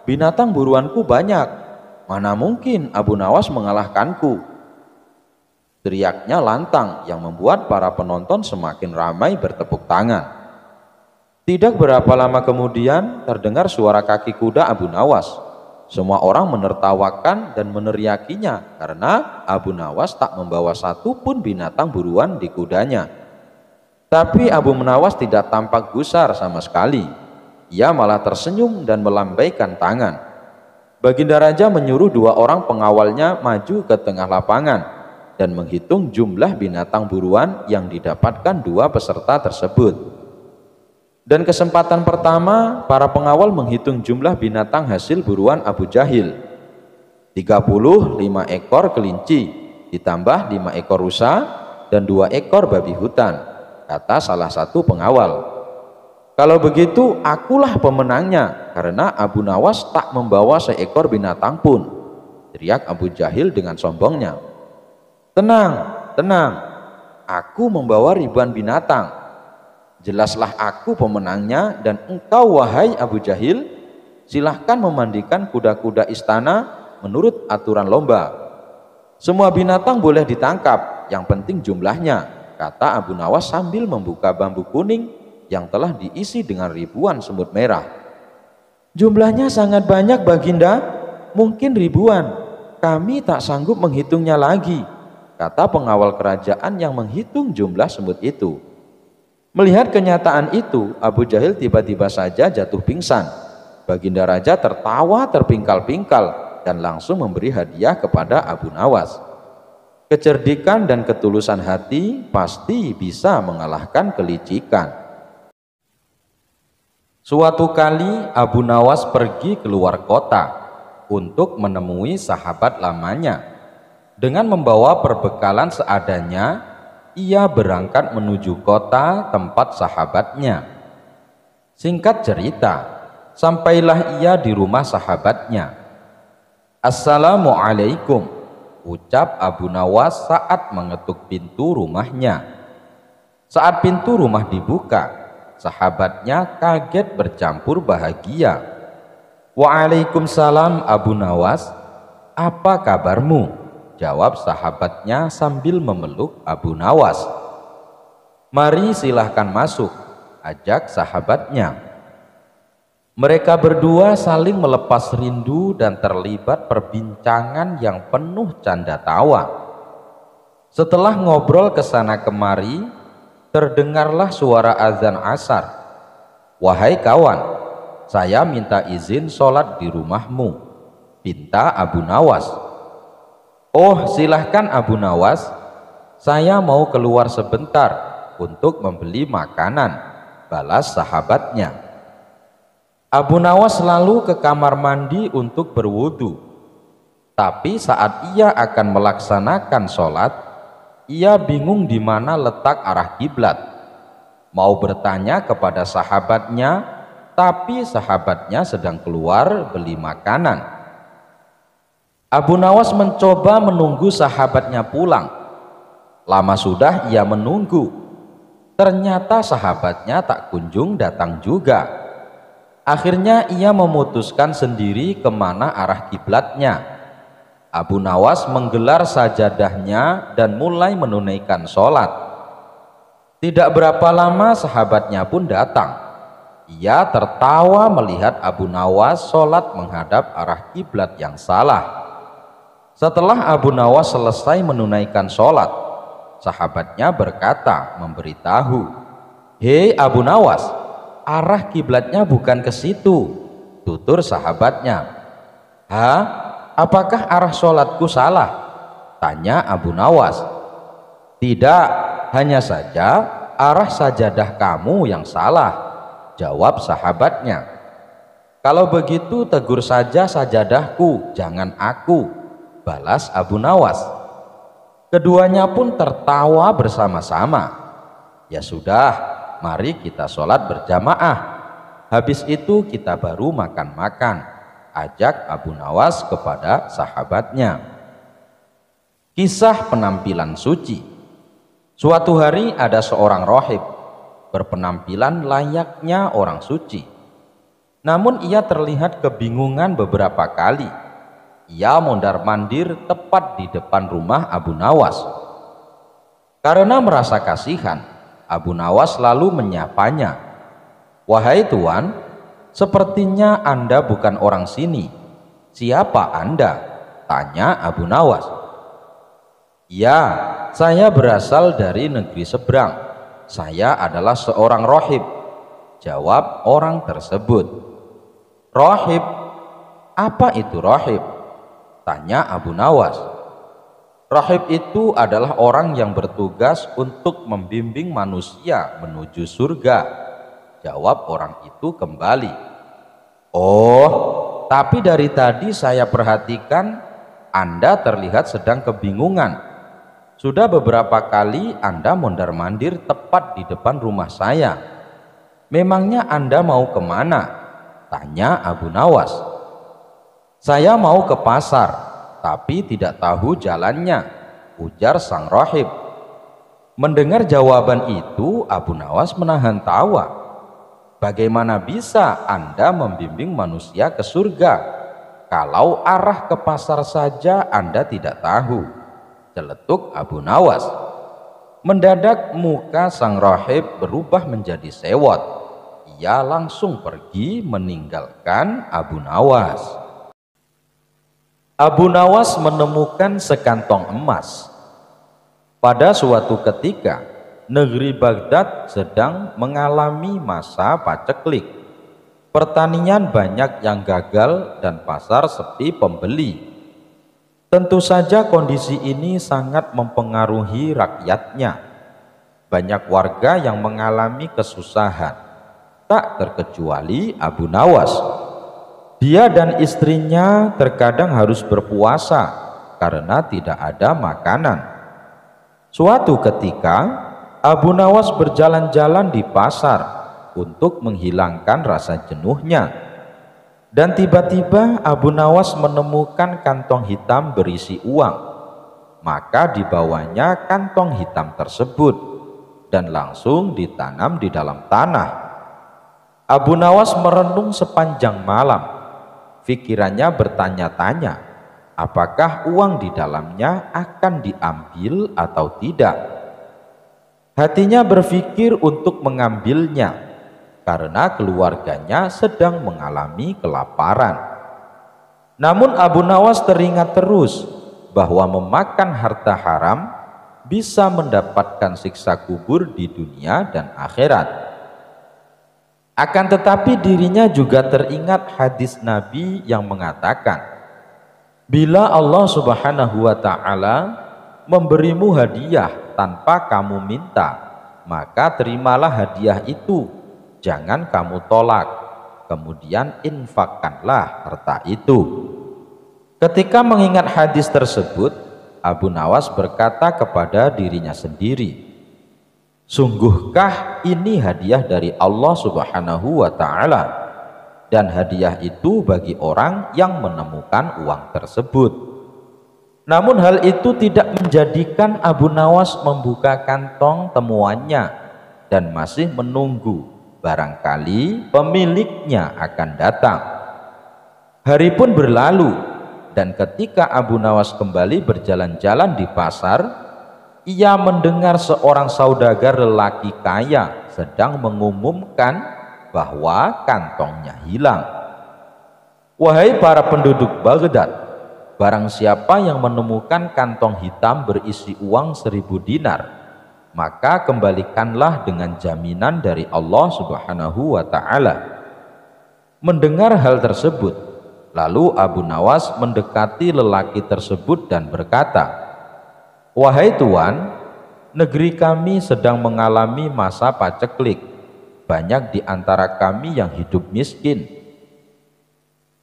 binatang buruanku banyak. Mana mungkin Abu Nawas mengalahkanku? Teriaknya lantang yang membuat para penonton semakin ramai bertepuk tangan. Tidak berapa lama kemudian terdengar suara kaki kuda Abu Nawas. Semua orang menertawakan dan meneriakinya karena Abu Nawas tak membawa satu pun binatang buruan di kudanya. Tapi Abu Nawas tidak tampak gusar sama sekali. Ia malah tersenyum dan melambaikan tangan. Baginda Raja menyuruh 2 orang pengawalnya maju ke tengah lapangan dan menghitung jumlah binatang buruan yang didapatkan 2 peserta tersebut. Dan kesempatan pertama, para pengawal menghitung jumlah binatang hasil buruan Abu Jahil. 35 ekor kelinci, ditambah 5 ekor rusa dan 2 ekor babi hutan, kata salah satu pengawal. Kalau begitu, akulah pemenangnya, karena Abu Nawas tak membawa seekor binatang pun, teriak Abu Jahil dengan sombongnya. Tenang, tenang, aku membawa ribuan binatang. Jelaslah aku pemenangnya, dan engkau wahai Abu Jahil, silahkan memandikan kuda-kuda istana menurut aturan lomba. Semua binatang boleh ditangkap, yang penting jumlahnya, kata Abu Nawas sambil membuka bambu kuning yang telah diisi dengan ribuan semut merah. Jumlahnya sangat banyak Baginda, mungkin ribuan, kami tak sanggup menghitungnya lagi, kata pengawal kerajaan yang menghitung jumlah semut itu. Melihat kenyataan itu, Abu Jahil tiba-tiba saja jatuh pingsan. Baginda Raja tertawa terpingkal-pingkal dan langsung memberi hadiah kepada Abu Nawas. Kecerdikan dan ketulusan hati pasti bisa mengalahkan kelicikan. Suatu kali Abu Nawas pergi keluar kota untuk menemui sahabat lamanya. Dengan membawa perbekalan seadanya, ia berangkat menuju kota tempat sahabatnya. Singkat cerita, sampailah ia di rumah sahabatnya. Assalamualaikum, ucap Abu Nawas saat mengetuk pintu rumahnya. Saat pintu rumah dibuka, sahabatnya kaget bercampur bahagia. Waalaikumsalam Abu Nawas, apa kabarmu? Jawab sahabatnya sambil memeluk Abu Nawas. Mari silahkan masuk, ajak sahabatnya. Mereka berdua saling melepas rindu dan terlibat perbincangan yang penuh canda tawa. Setelah ngobrol kesana kemari, terdengarlah suara azan asar. Wahai kawan, saya minta izin sholat di rumahmu, pinta Abu Nawas. Oh, silahkan Abu Nawas, saya mau keluar sebentar untuk membeli makanan, balas sahabatnya. Abu Nawas lalu ke kamar mandi untuk berwudu. Tapi saat ia akan melaksanakan sholat, ia bingung di mana letak arah kiblat. Mau bertanya kepada sahabatnya, tapi sahabatnya sedang keluar beli makanan. Abu Nawas mencoba menunggu sahabatnya pulang. Lama sudah ia menunggu. Ternyata sahabatnya tak kunjung datang juga. Akhirnya ia memutuskan sendiri kemana arah kiblatnya. Abu Nawas menggelar sajadahnya dan mulai menunaikan sholat. Tidak berapa lama sahabatnya pun datang. Ia tertawa melihat Abu Nawas sholat menghadap arah kiblat yang salah. Setelah Abu Nawas selesai menunaikan sholat, sahabatnya berkata memberitahu, "Hei Abu Nawas, arah kiblatnya bukan ke situ," tutur sahabatnya. "Hah? Apakah arah sholatku salah?" tanya Abu Nawas. Tidak, hanya saja arah sajadah kamu yang salah, jawab sahabatnya. Kalau begitu tegur saja sajadahku, jangan aku, balas Abu Nawas. Keduanya pun tertawa bersama-sama. Ya sudah, mari kita sholat berjamaah. Habis itu kita baru makan-makan, ajak Abu Nawas kepada sahabatnya. Kisah penampilan suci. Suatu hari ada seorang rohib berpenampilan layaknya orang suci. Namun ia terlihat kebingungan beberapa kali. Ia mondar-mandir tepat di depan rumah Abu Nawas. Karena merasa kasihan, Abu Nawas lalu menyapanya. Wahai tuan, sepertinya Anda bukan orang sini. Siapa Anda? Tanya Abu Nawas. Ya, saya berasal dari negeri seberang. Saya adalah seorang rohib, jawab orang tersebut. Rohib? Apa itu rohib? Tanya Abu Nawas. Rohib itu adalah orang yang bertugas untuk membimbing manusia menuju surga, jawab orang itu kembali. Oh, tapi dari tadi saya perhatikan Anda terlihat sedang kebingungan. Sudah beberapa kali Anda mondar-mandir tepat di depan rumah saya. Memangnya Anda mau kemana? Tanya Abu Nawas. Saya mau ke pasar, tapi tidak tahu jalannya, ujar sang rohib. Mendengar jawaban itu, Abu Nawas menahan tawa. Bagaimana bisa Anda membimbing manusia ke surga kalau arah ke pasar saja Anda tidak tahu? Celetuk Abu Nawas. Mendadak muka sang rohib berubah menjadi sewot. Ia langsung pergi meninggalkan Abu Nawas. Abu Nawas menemukan sekantong emas. Pada suatu ketika, negeri Baghdad sedang mengalami masa paceklik. Pertanian banyak yang gagal dan pasar sepi pembeli. Tentu saja kondisi ini sangat mempengaruhi rakyatnya. Banyak warga yang mengalami kesusahan, tak terkecuali Abu Nawas. Dia dan istrinya terkadang harus berpuasa karena tidak ada makanan. Suatu ketika, Abu Nawas berjalan-jalan di pasar untuk menghilangkan rasa jenuhnya. Dan tiba-tiba Abu Nawas menemukan kantong hitam berisi uang. Maka dibawanya kantong hitam tersebut dan langsung ditanam di dalam tanah. Abu Nawas merenung sepanjang malam. Pikirannya bertanya-tanya, apakah uang di dalamnya akan diambil atau tidak. Hatinya berpikir untuk mengambilnya karena keluarganya sedang mengalami kelaparan. Namun Abu Nawas teringat terus bahwa memakan harta haram bisa mendapatkan siksa kubur di dunia dan akhirat. Akan tetapi dirinya juga teringat hadis Nabi yang mengatakan, bila Allah Subhanahu wa ta'ala memberimu hadiah tanpa kamu minta, maka terimalah hadiah itu, jangan kamu tolak, kemudian infakkanlah harta itu. Ketika mengingat hadis tersebut, Abu Nawas berkata kepada dirinya sendiri, sungguhkah ini hadiah dari Allah Subhanahu wa ta'ala, dan hadiah itu bagi orang yang menemukan uang tersebut. Namun hal itu tidak menjadikan Abu Nawas membuka kantong temuannya dan masih menunggu barangkali pemiliknya akan datang. Hari pun berlalu, dan ketika Abu Nawas kembali berjalan-jalan di pasar, ia mendengar seorang saudagar lelaki kaya sedang mengumumkan bahwa kantongnya hilang. Wahai para penduduk Baghdad, barang siapa yang menemukan kantong hitam berisi uang 1000 dinar, maka kembalikanlah dengan jaminan dari Allah Subhanahu wa ta'ala. Mendengar hal tersebut, lalu Abu Nawas mendekati lelaki tersebut dan berkata, "Wahai Tuan, negeri kami sedang mengalami masa paceklik. Banyak di antara kami yang hidup miskin.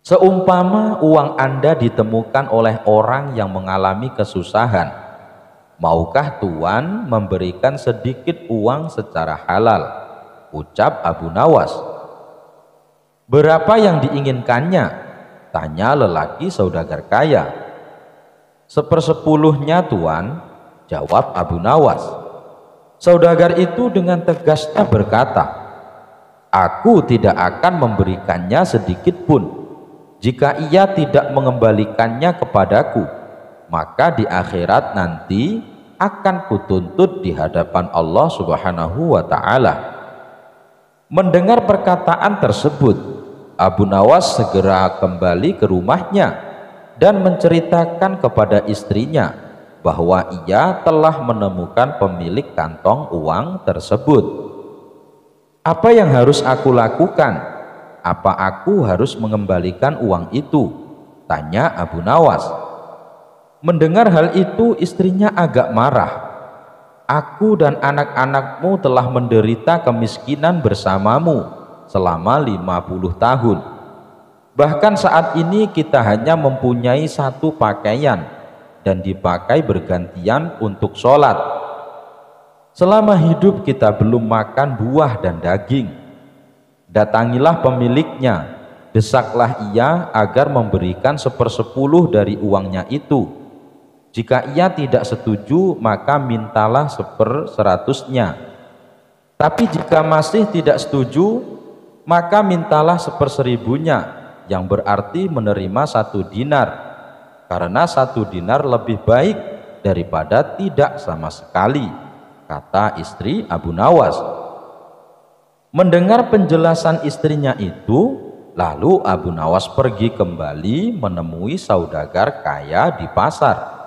Seumpama uang Anda ditemukan oleh orang yang mengalami kesusahan, maukah Tuan memberikan sedikit uang secara halal?" ucap Abu Nawas. "Berapa yang diinginkannya?" tanya lelaki saudagar kaya. "Sepersepuluhnya Tuan," jawab Abu Nawas. Saudagar itu dengan tegasnya berkata, "Aku tidak akan memberikannya sedikit pun. Jika ia tidak mengembalikannya kepadaku, maka di akhirat nanti akan kutuntut di hadapan Allah Subhanahu wa Ta'ala." Mendengar perkataan tersebut, Abu Nawas segera kembali ke rumahnya dan menceritakan kepada istrinya bahwa ia telah menemukan pemilik kantong uang tersebut. "Apa yang harus aku lakukan? Apa aku harus mengembalikan uang itu?" tanya Abu Nawas. Mendengar hal itu, istrinya agak marah. "Aku dan anak-anakmu telah menderita kemiskinan bersamamu selama 50 tahun. Bahkan saat ini kita hanya mempunyai satu pakaian dan dipakai bergantian untuk sholat. Selama hidup kita belum makan buah dan daging. Datangilah pemiliknya, desaklah ia agar memberikan 1/10 dari uangnya itu. Jika ia tidak setuju, maka mintalah 1/100-nya. Tapi jika masih tidak setuju, maka mintalah 1/1000-nya, yang berarti menerima 1 dinar, karena 1 dinar lebih baik daripada tidak sama sekali," kata istri Abu Nawas. Mendengar penjelasan istrinya itu, lalu Abu Nawas pergi kembali menemui saudagar kaya di pasar.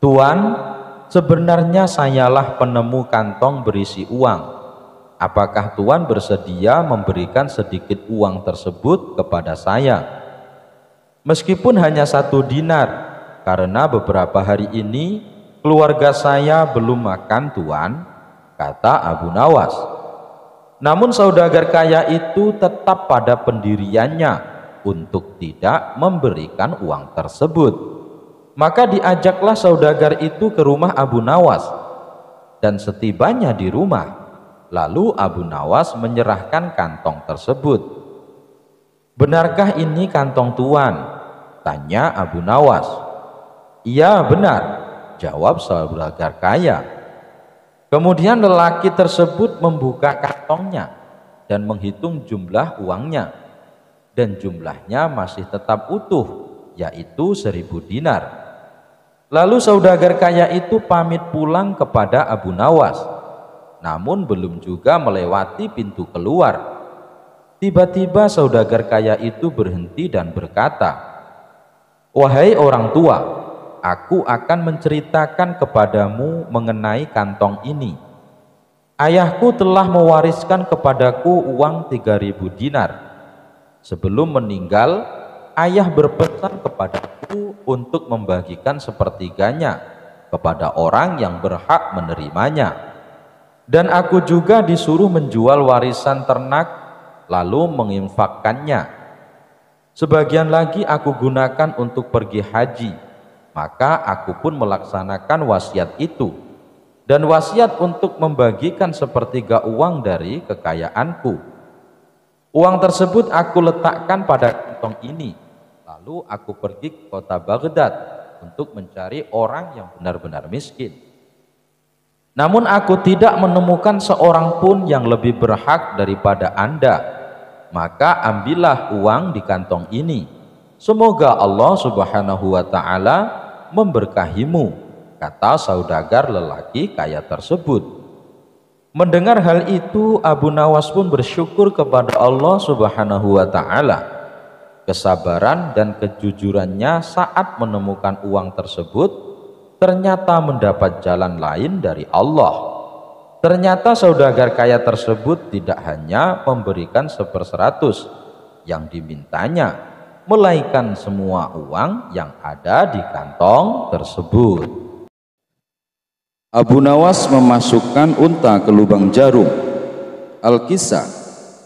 "Tuan, sebenarnya sayalah penemu kantong berisi uang. Apakah Tuan bersedia memberikan sedikit uang tersebut kepada saya? Meskipun hanya 1 dinar, karena beberapa hari ini keluarga saya belum makan Tuan," kata Abu Nawas. Namun saudagar kaya itu tetap pada pendiriannya untuk tidak memberikan uang tersebut. Maka diajaklah saudagar itu ke rumah Abu Nawas, dan setibanya di rumah, lalu Abu Nawas menyerahkan kantong tersebut. "Benarkah ini kantong Tuan?" tanya Abu Nawas. "Iya, benar," jawab saudagar kaya. Kemudian lelaki tersebut membuka kantongnya dan menghitung jumlah uangnya, dan jumlahnya masih tetap utuh, yaitu 1000 dinar. Lalu saudagar kaya itu pamit pulang kepada Abu Nawas, namun belum juga melewati pintu keluar. Tiba-tiba saudagar kaya itu berhenti dan berkata, "Wahai orang tua, aku akan menceritakan kepadamu mengenai kantong ini. Ayahku telah mewariskan kepadaku uang 3000 dinar. Sebelum meninggal, ayah berpesan kepadaku untuk membagikan sepertiganya kepada orang yang berhak menerimanya. Dan aku juga disuruh menjual warisan ternak lalu menginfakkannya. Sebagian lagi aku gunakan untuk pergi haji. Maka aku pun melaksanakan wasiat itu, dan wasiat untuk membagikan 1/3 uang dari kekayaanku. Uang tersebut aku letakkan pada kantong ini, lalu aku pergi ke kota Baghdad untuk mencari orang yang benar-benar miskin. Namun aku tidak menemukan seorang pun yang lebih berhak daripada Anda. Maka ambillah uang di kantong ini. Semoga Allah Subhanahu wa Ta'ala memberkahimu," kata saudagar lelaki kaya tersebut. Mendengar hal itu, Abu Nawas pun bersyukur kepada Allah Subhanahu wa Ta'ala. Kesabaran dan kejujurannya saat menemukan uang tersebut ternyata mendapat jalan lain dari Allah. Ternyata saudagar kaya tersebut tidak hanya memberikan 1/100 yang dimintanya, melainkan semua uang yang ada di kantong tersebut. Abu Nawas memasukkan unta ke lubang jarum. Al-Kisah,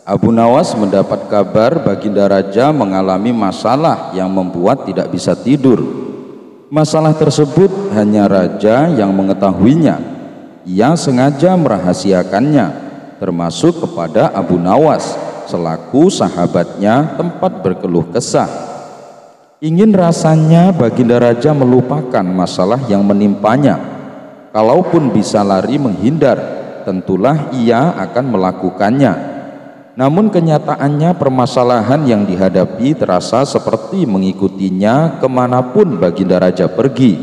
Abu Nawas mendapat kabar Baginda Raja mengalami masalah yang membuat tidak bisa tidur. Masalah tersebut hanya Raja yang mengetahuinya. Ia sengaja merahasiakannya, termasuk kepada Abu Nawas selaku sahabatnya tempat berkeluh kesah. Ingin rasanya Baginda Raja melupakan masalah yang menimpanya. Kalaupun bisa lari menghindar, tentulah ia akan melakukannya. Namun kenyataannya permasalahan yang dihadapi terasa seperti mengikutinya kemanapun Baginda Raja pergi.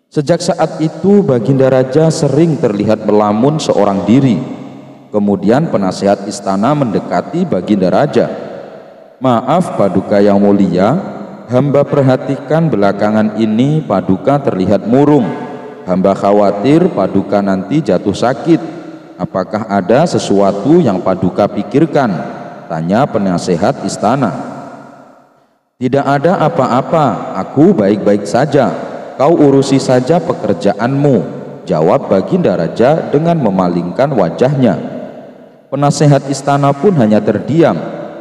Sejak saat itu Baginda Raja sering terlihat melamun seorang diri. Kemudian penasehat istana mendekati Baginda Raja. "Maaf Paduka yang mulia, hamba perhatikan belakangan ini Paduka terlihat murung. Hamba khawatir Paduka nanti jatuh sakit. Apakah ada sesuatu yang Paduka pikirkan?" tanya penasehat istana. "Tidak ada apa-apa, aku baik-baik saja. Kau urusi saja pekerjaanmu," jawab Baginda Raja dengan memalingkan wajahnya. Penasehat istana pun hanya terdiam.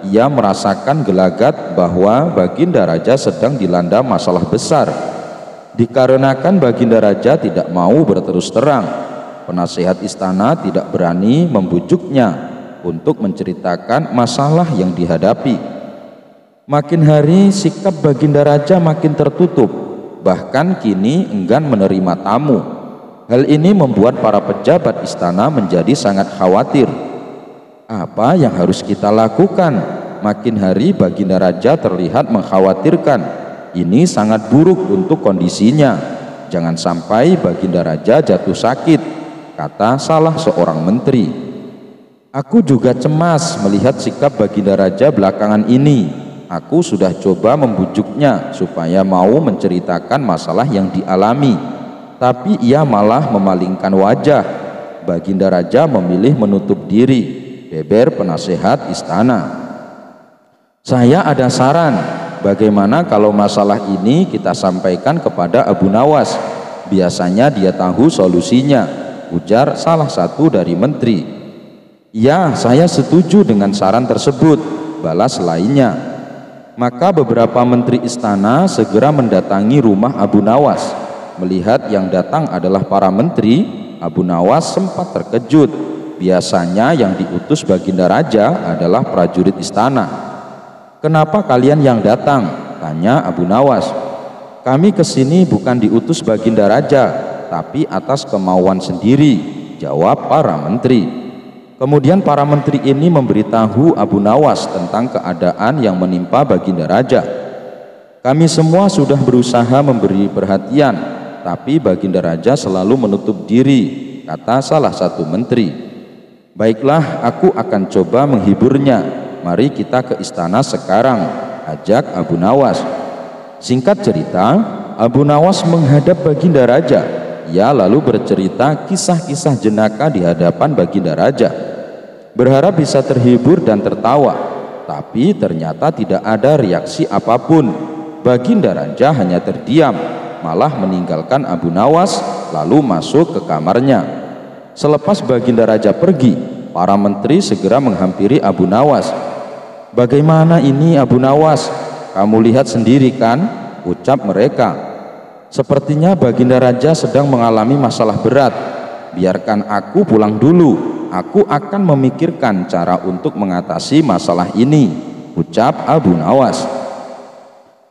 Ia merasakan gelagat bahwa Baginda Raja sedang dilanda masalah besar. Dikarenakan Baginda Raja tidak mau berterus terang, penasehat istana tidak berani membujuknya untuk menceritakan masalah yang dihadapi. Makin hari sikap Baginda Raja makin tertutup, bahkan kini enggan menerima tamu. Hal ini membuat para pejabat istana menjadi sangat khawatir. Apa yang harus kita lakukan? Makin hari Baginda Raja terlihat mengkhawatirkan. Ini sangat buruk untuk kondisinya. Jangan sampai Baginda Raja jatuh sakit, kata salah seorang menteri. "Aku juga cemas melihat sikap Baginda Raja belakangan ini. Aku sudah coba membujuknya supaya mau menceritakan masalah yang dialami, tapi ia malah memalingkan wajah." Baginda Raja memilih menutup diri, beber penasehat istana. "Saya ada saran. Bagaimana kalau masalah ini kita sampaikan kepada Abu Nawas? Biasanya dia tahu solusinya," ujar salah satu dari menteri. "Ya, saya setuju dengan saran tersebut," balas lainnya. Maka beberapa menteri istana segera mendatangi rumah Abu Nawas. Melihat yang datang adalah para menteri, Abu Nawas sempat terkejut. Biasanya yang diutus Baginda Raja adalah prajurit istana. "Kenapa kalian yang datang?" tanya Abu Nawas. "Kami kesini bukan diutus Baginda Raja, tapi atas kemauan sendiri," jawab para menteri. Kemudian para menteri ini memberitahu Abu Nawas tentang keadaan yang menimpa Baginda Raja. "Kami semua sudah berusaha memberi perhatian, tapi Baginda Raja selalu menutup diri," kata salah satu menteri. "Baiklah, aku akan coba menghiburnya. Mari kita ke istana sekarang," ajak Abu Nawas. Singkat cerita, Abu Nawas menghadap Baginda Raja. Ia lalu bercerita kisah-kisah jenaka di hadapan Baginda Raja, berharap bisa terhibur dan tertawa, tapi ternyata tidak ada reaksi apapun. Baginda Raja hanya terdiam, malah meninggalkan Abu Nawas lalu masuk ke kamarnya. Selepas Baginda Raja pergi, para menteri segera menghampiri Abu Nawas. "Bagaimana ini Abu Nawas? Kamu lihat sendiri kan?" ucap mereka. "Sepertinya Baginda Raja sedang mengalami masalah berat. Biarkan aku pulang dulu. Aku akan memikirkan cara untuk mengatasi masalah ini," ucap Abu Nawas.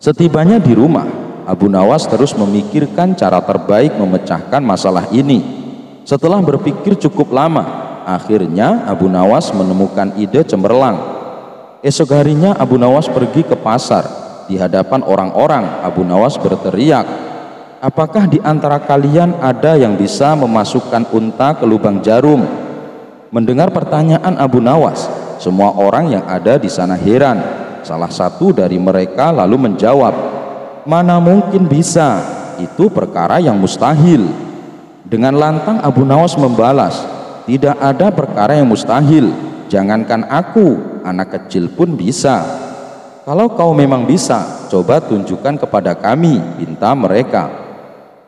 Setibanya di rumah, Abu Nawas terus memikirkan cara terbaik memecahkan masalah ini. Setelah berpikir cukup lama, akhirnya Abu Nawas menemukan ide cemerlang. Esok harinya Abu Nawas pergi ke pasar. Di hadapan orang-orang, Abu Nawas berteriak, "Apakah di antara kalian ada yang bisa memasukkan unta ke lubang jarum?" Mendengar pertanyaan Abu Nawas, semua orang yang ada di sana heran. Salah satu dari mereka lalu menjawab, "Mana mungkin bisa, itu perkara yang mustahil." Dengan lantang Abu Nawas membalas, "Tidak ada perkara yang mustahil. Jangankan aku, anak kecil pun bisa." "Kalau kau memang bisa, coba tunjukkan kepada kami," pinta mereka.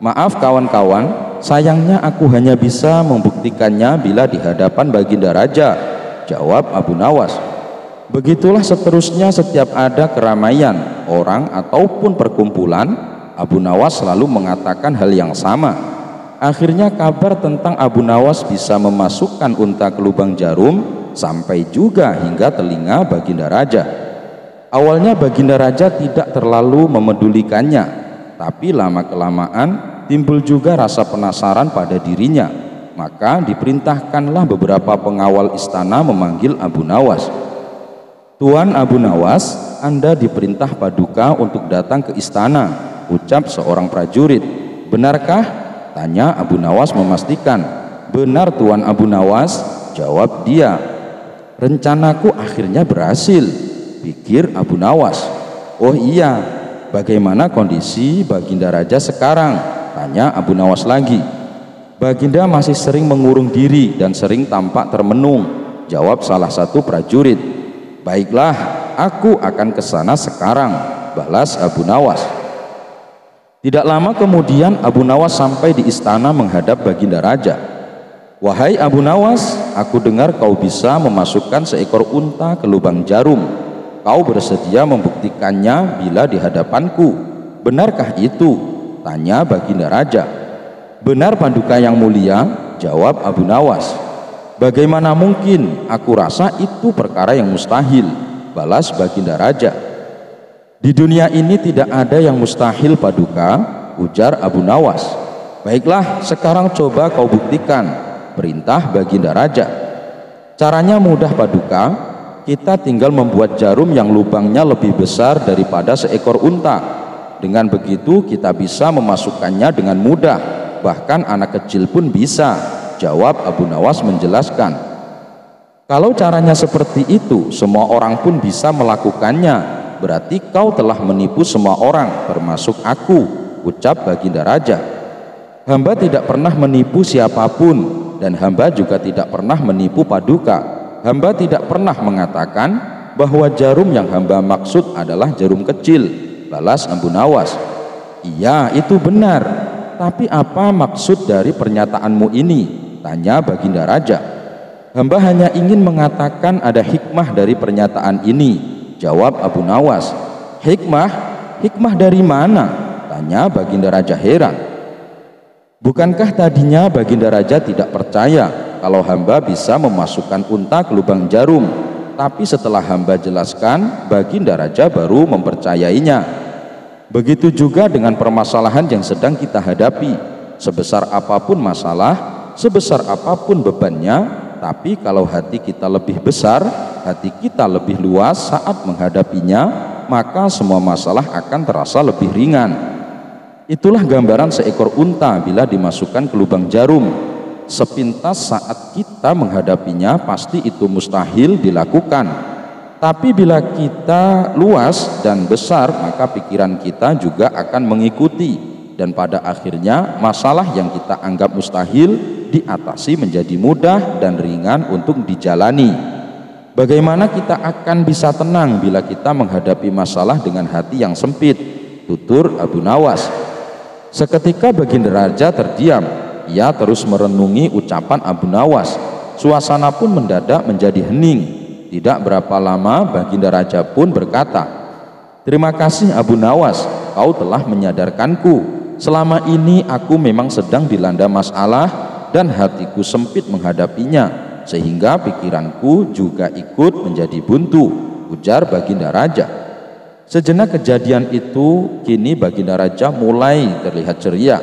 "Maaf kawan-kawan, sayangnya aku hanya bisa membuktikannya bila di hadapan Baginda Raja, jawab Abu Nawas. Begitulah seterusnya setiap ada keramaian, orang ataupun perkumpulan, Abu Nawas selalu mengatakan hal yang sama. Akhirnya kabar tentang Abu Nawas bisa memasukkan unta ke lubang jarum sampai juga hingga telinga Baginda Raja. Awalnya Baginda Raja tidak terlalu memedulikannya, tapi lama-kelamaan timbul juga rasa penasaran pada dirinya. Maka diperintahkanlah beberapa pengawal istana memanggil Abu Nawas. Tuan Abu Nawas, Anda diperintah Paduka untuk datang ke istana, ucap seorang prajurit. Benarkah? Tanya Abu Nawas memastikan. Benar Tuan Abu Nawas, jawab dia. Rencanaku akhirnya berhasil, pikir Abu Nawas. Oh iya, bagaimana kondisi Baginda Raja sekarang? Tanya Abu Nawas lagi. Baginda masih sering mengurung diri dan sering tampak termenung, jawab salah satu prajurit. Baiklah, aku akan ke sana sekarang, balas Abu Nawas. Tidak lama kemudian Abu Nawas sampai di istana menghadap Baginda Raja. Wahai Abu Nawas, aku dengar kau bisa memasukkan seekor unta ke lubang jarum. Kau bersedia membuktikannya bila di hadapanku. Benarkah itu? Tanya Baginda Raja. Benar Paduka yang mulia, jawab Abu Nawas. Bagaimana mungkin? Aku rasa itu perkara yang mustahil, balas Baginda Raja. Di dunia ini tidak ada yang mustahil Paduka, ujar Abu Nawas. Baiklah, sekarang coba kau buktikan, perintah Baginda Raja. Caranya mudah Paduka, kita tinggal membuat jarum yang lubangnya lebih besar daripada seekor unta. Dengan begitu kita bisa memasukkannya dengan mudah, bahkan anak kecil pun bisa, jawab Abu Nawas menjelaskan. Kalau caranya seperti itu, semua orang pun bisa melakukannya. Berarti kau telah menipu semua orang, termasuk aku, ucap Baginda Raja. Hamba tidak pernah menipu siapapun, dan hamba juga tidak pernah menipu Paduka. Hamba tidak pernah mengatakan bahwa jarum yang hamba maksud adalah jarum kecil, balas Abu Nawas. Iya, itu benar. Tapi apa maksud dari pernyataanmu ini? Tanya Baginda Raja. Hamba hanya ingin mengatakan ada hikmah dari pernyataan ini, jawab Abu Nawas. Hikmah? Hikmah dari mana? Tanya Baginda Raja heran. Bukankah tadinya Baginda Raja tidak percaya kalau hamba bisa memasukkan unta ke lubang jarum? Tapi setelah hamba jelaskan, Baginda Raja baru mempercayainya. Begitu juga dengan permasalahan yang sedang kita hadapi. Sebesar apapun masalah, sebesar apapun bebannya, tapi kalau hati kita lebih besar, hati kita lebih luas saat menghadapinya, maka semua masalah akan terasa lebih ringan. Itulah gambaran seekor unta bila dimasukkan ke lubang jarum. Sepintas saat kita menghadapinya, pasti itu mustahil dilakukan. Tapi bila kita luas dan besar, maka pikiran kita juga akan mengikuti. Dan pada akhirnya masalah yang kita anggap mustahil diatasi menjadi mudah dan ringan untuk dijalani. Bagaimana kita akan bisa tenang bila kita menghadapi masalah dengan hati yang sempit? Tutur Abu Nawas. Seketika Baginda Raja terdiam. Ia terus merenungi ucapan Abu Nawas. Suasana pun mendadak menjadi hening. Tidak berapa lama Baginda Raja pun berkata, terima kasih Abu Nawas, kau telah menyadarkanku. Selama ini aku memang sedang dilanda masalah dan hatiku sempit menghadapinya, sehingga pikiranku juga ikut menjadi buntu, ujar Baginda Raja. Sejenak kejadian itu, kini Baginda Raja mulai terlihat ceria.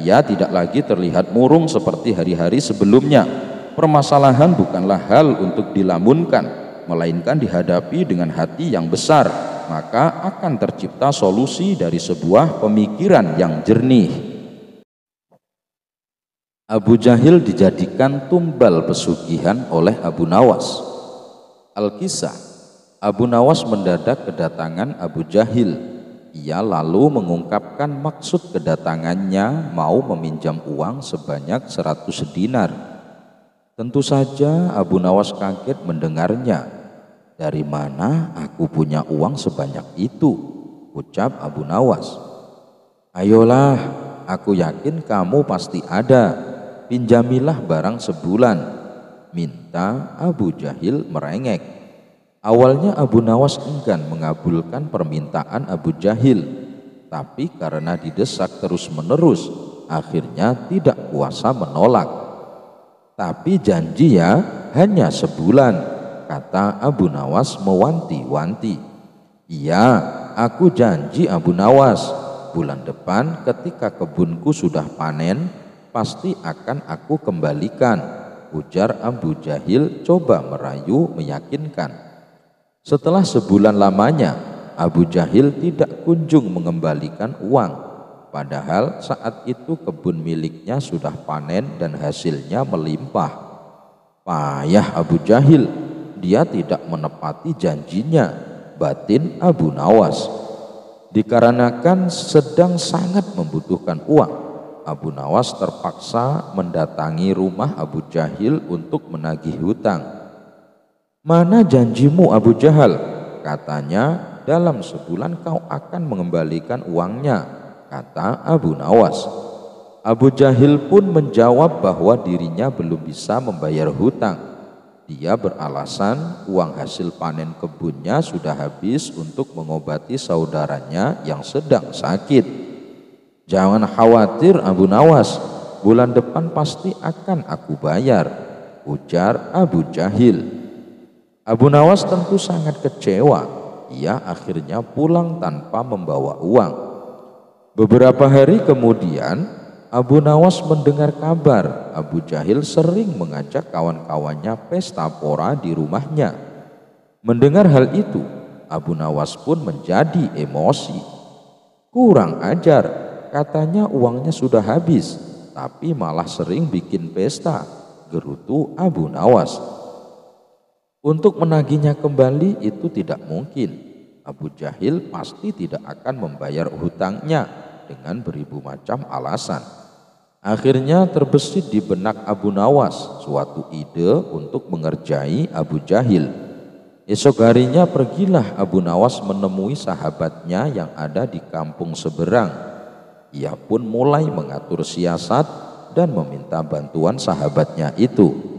Ia tidak lagi terlihat murung seperti hari-hari sebelumnya. Permasalahan bukanlah hal untuk dilamunkan, melainkan dihadapi dengan hati yang besar, maka akan tercipta solusi dari sebuah pemikiran yang jernih. Abu Jahil dijadikan tumbal pesugihan oleh Abu Nawas. Al-Kisah. Abu Nawas mendadak kedatangan Abu Jahil. Ia lalu mengungkapkan maksud kedatangannya mau meminjam uang sebanyak 100 dinar. Tentu saja Abu Nawas kaget mendengarnya. Dari mana aku punya uang sebanyak itu? Ucap Abu Nawas. Ayolah, aku yakin kamu pasti ada. Pinjamilah barang sebulan, minta Abu Jahil merengek. Awalnya Abu Nawas enggan mengabulkan permintaan Abu Jahil, tapi karena didesak terus-menerus, akhirnya tidak kuasa menolak. Tapi janji ya, hanya sebulan, kata Abu Nawas mewanti-wanti. Iya, aku janji Abu Nawas, bulan depan ketika kebunku sudah panen, pasti akan aku kembalikan, ujar Abu Jahil coba merayu meyakinkan. Setelah sebulan lamanya, Abu Jahil tidak kunjung mengembalikan uang. Padahal saat itu kebun miliknya sudah panen dan hasilnya melimpah. Payah Abu Jahil, dia tidak menepati janjinya, batin Abu Nawas. Dikarenakan sedang sangat membutuhkan uang, Abu Nawas terpaksa mendatangi rumah Abu Jahil untuk menagih hutang. Mana janjimu Abu Jahal? Katanya, dalam sebulan kau akan mengembalikan uangnya, kata Abu Nawas. Abu Jahil pun menjawab bahwa dirinya belum bisa membayar hutang. Dia beralasan uang hasil panen kebunnya sudah habis untuk mengobati saudaranya yang sedang sakit. Jangan khawatir Abu Nawas, bulan depan pasti akan aku bayar, ujar Abu Jahil. Abu Nawas tentu sangat kecewa. Ia akhirnya pulang tanpa membawa uang. Beberapa hari kemudian, Abu Nawas mendengar kabar Abu Jahil sering mengajak kawan-kawannya pesta pora di rumahnya. Mendengar hal itu, Abu Nawas pun menjadi emosi. Kurang ajar, katanya uangnya sudah habis, tapi malah sering bikin pesta, gerutu Abu Nawas. Untuk menagihnya kembali itu tidak mungkin. Abu Jahil pasti tidak akan membayar hutangnya dengan beribu macam alasan. Akhirnya terbesit di benak Abu Nawas suatu ide untuk mengerjai Abu Jahil. Esok harinya pergilah Abu Nawas menemui sahabatnya yang ada di kampung seberang. Ia pun mulai mengatur siasat dan meminta bantuan sahabatnya itu.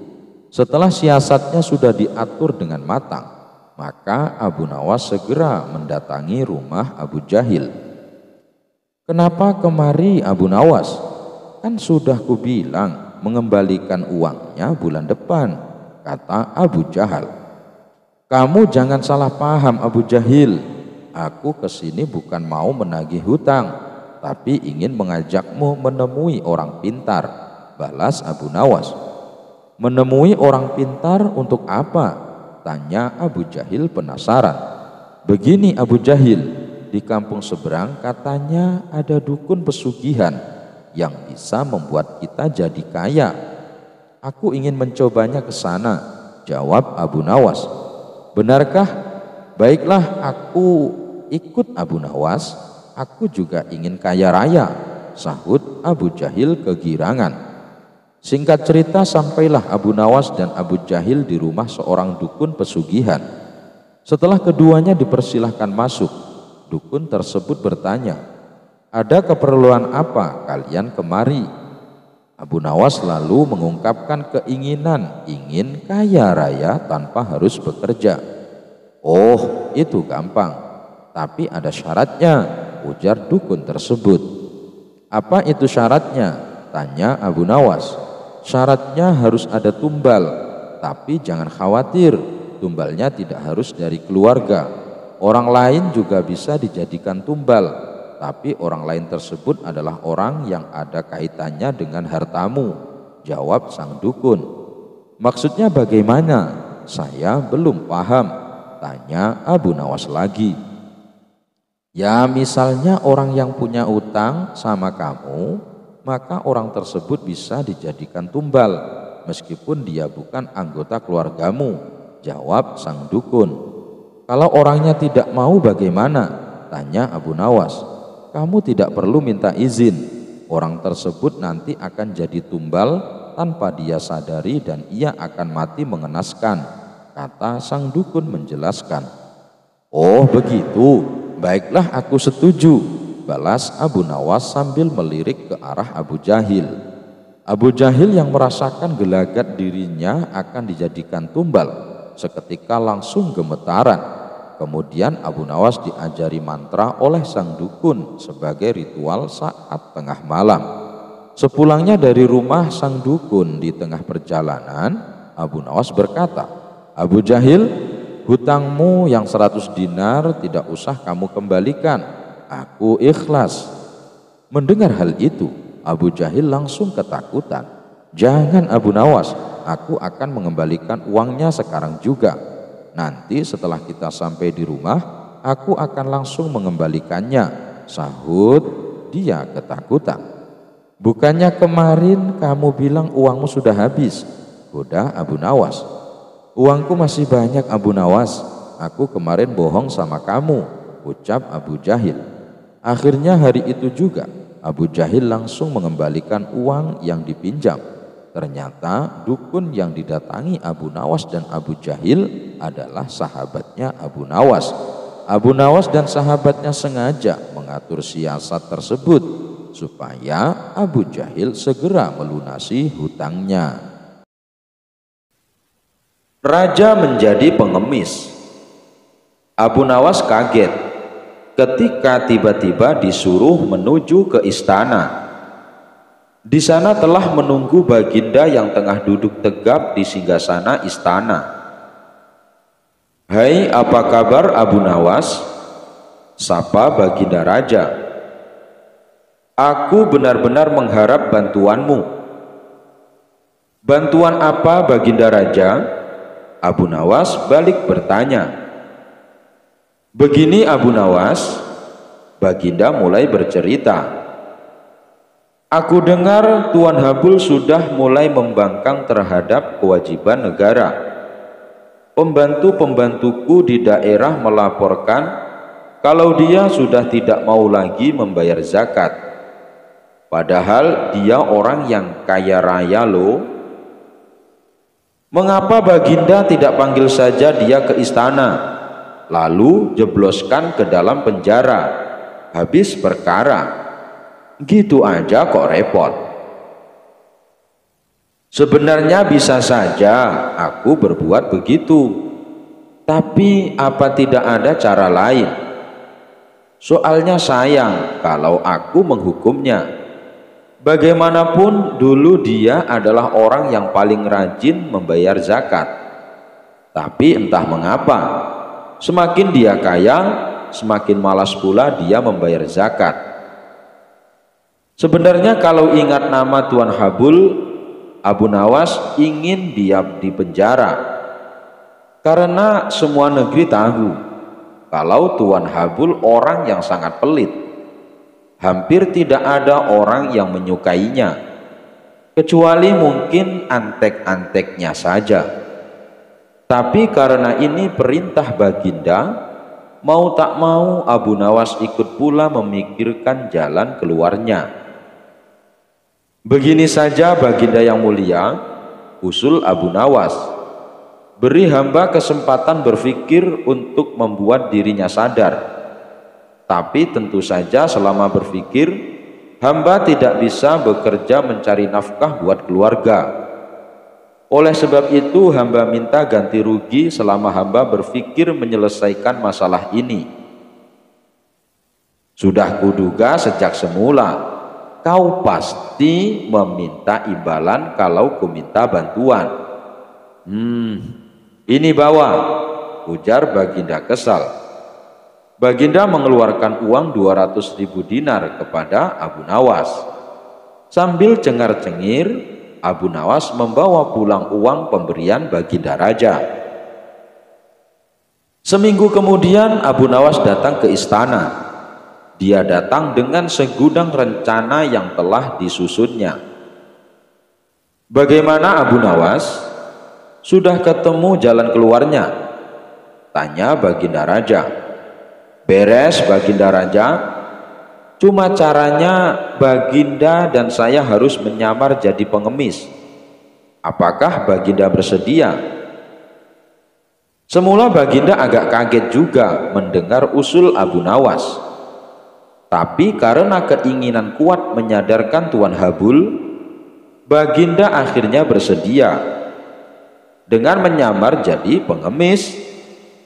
Setelah siasatnya sudah diatur dengan matang, maka Abu Nawas segera mendatangi rumah Abu Jahil. Kenapa kemari Abu Nawas? Kan sudah kubilang mengembalikan uangnya bulan depan, kata Abu Jahal. Kamu jangan salah paham Abu Jahil. Aku kesini bukan mau menagih hutang, tapi ingin mengajakmu menemui orang pintar, balas Abu Nawas. Menemui orang pintar untuk apa? Tanya Abu Jahil penasaran. Begini Abu Jahil, di kampung seberang katanya ada dukun pesugihan yang bisa membuat kita jadi kaya. Aku ingin mencobanya ke sana, jawab Abu Nawas. Benarkah? Baiklah, aku ikut Abu Nawas. Aku juga ingin kaya raya, sahut Abu Jahil kegirangan. Singkat cerita, sampailah Abu Nawas dan Abu Jahil di rumah seorang dukun pesugihan. Setelah keduanya dipersilahkan masuk, dukun tersebut bertanya, ada keperluan apa kalian kemari? Abu Nawas lalu mengungkapkan keinginan ingin kaya raya tanpa harus bekerja. Oh, itu gampang, tapi ada syaratnya, ujar dukun tersebut. Apa itu syaratnya? Tanya Abu Nawas. Syaratnya harus ada tumbal, tapi jangan khawatir, tumbalnya tidak harus dari keluarga. Orang lain juga bisa dijadikan tumbal, tapi orang lain tersebut adalah orang yang ada kaitannya dengan hartamu, jawab sang dukun. Maksudnya bagaimana? Saya belum paham, tanya Abu Nawas lagi. Ya misalnya orang yang punya utang sama kamu, maka orang tersebut bisa dijadikan tumbal meskipun dia bukan anggota keluargamu, jawab sang dukun. Kalau orangnya tidak mau bagaimana? Tanya Abu Nawas. Kamu tidak perlu minta izin, orang tersebut nanti akan jadi tumbal tanpa dia sadari dan ia akan mati mengenaskan, kata sang dukun menjelaskan. Oh begitu, baiklah aku setuju. balas Abu Nawas sambil melirik ke arah Abu Jahil. Abu Jahil yang merasakan gelagat dirinya akan dijadikan tumbal, seketika langsung gemetaran. Kemudian Abu Nawas diajari mantra oleh sang dukun sebagai ritual saat tengah malam. Sepulangnya dari rumah sang dukun di tengah perjalanan, Abu Nawas berkata, "Abu Jahil, hutangmu yang 100 dinar tidak usah kamu kembalikan. Aku ikhlas." Mendengar hal itu, Abu Jahil langsung ketakutan. "Jangan Abu Nawas, aku akan mengembalikan uangnya sekarang juga. Nanti setelah kita sampai di rumah, aku akan langsung mengembalikannya," sahut dia ketakutan. "Bukannya kemarin kamu bilang uangmu sudah habis?" goda Abu Nawas. "Uangku masih banyak Abu Nawas, aku kemarin bohong sama kamu," ucap Abu Jahil. Akhirnya hari itu juga Abu Jahil langsung mengembalikan uang yang dipinjam. Ternyata dukun yang didatangi Abu Nawas dan Abu Jahil adalah sahabatnya Abu Nawas. Abu Nawas dan sahabatnya sengaja mengatur siasat tersebut supaya Abu Jahil segera melunasi hutangnya. Raja menjadi pengemis. Abu Nawas kaget ketika tiba-tiba disuruh menuju ke istana. Di sana telah menunggu baginda yang tengah duduk tegap di singgasana istana. "Hai, apa kabar Abu Nawas?" sapa baginda raja. "Aku benar-benar mengharap bantuanmu." "Bantuan apa baginda raja?" Abu Nawas balik bertanya. "Begini Abu Nawas," baginda mulai bercerita. "Aku dengar Tuan Habul sudah mulai membangkang terhadap kewajiban negara. Pembantu-pembantuku di daerah melaporkan kalau dia sudah tidak mau lagi membayar zakat. Padahal dia orang yang kaya raya loh. Mengapa baginda tidak panggil saja dia ke istana, lalu jebloskan ke dalam penjara, habis perkara. Gitu aja kok repot." "Sebenarnya bisa saja aku berbuat begitu, tapi apa tidak ada cara lain? Soalnya sayang kalau aku menghukumnya. Bagaimanapun dulu dia adalah orang yang paling rajin membayar zakat. Tapi entah mengapa, semakin dia kaya, semakin malas pula dia membayar zakat. Sebenarnya kalau ingat nama Tuan Habul, Abu Nawas ingin dia di penjara, karena semua negeri tahu kalau Tuan Habul orang yang sangat pelit. Hampir tidak ada orang yang menyukainya, kecuali mungkin antek-anteknya saja. Tapi karena ini perintah baginda, mau tak mau Abu Nawas ikut pula memikirkan jalan keluarnya. Begini saja baginda yang mulia, usul Abu Nawas. Beri hamba kesempatan berpikir untuk membuat dirinya sadar. Tapi tentu saja selama berpikir, hamba tidak bisa bekerja mencari nafkah buat keluarga. Oleh sebab itu hamba minta ganti rugi selama hamba berpikir menyelesaikan masalah ini. Sudah kuduga sejak semula, kau pasti meminta imbalan kalau ku minta bantuan. Ini bawa, ujar baginda kesal. Baginda mengeluarkan uang 200.000 dinar kepada Abu Nawas. Sambil cengar-cengir, Abu Nawas membawa pulang uang pemberian baginda raja. Seminggu kemudian Abu Nawas datang ke istana. Dia datang dengan segudang rencana yang telah disusunnya. "Bagaimana Abu Nawas? Sudah ketemu jalan keluarnya?" tanya baginda raja. "Beres baginda raja. Cuma caranya baginda dan saya harus menyamar jadi pengemis. Apakah baginda bersedia?" Semula baginda agak kaget juga mendengar usul Abu Nawas. Tapi karena keinginan kuat menyadarkan Tuan Habul, Baginda akhirnya bersedia dengan menyamar jadi pengemis.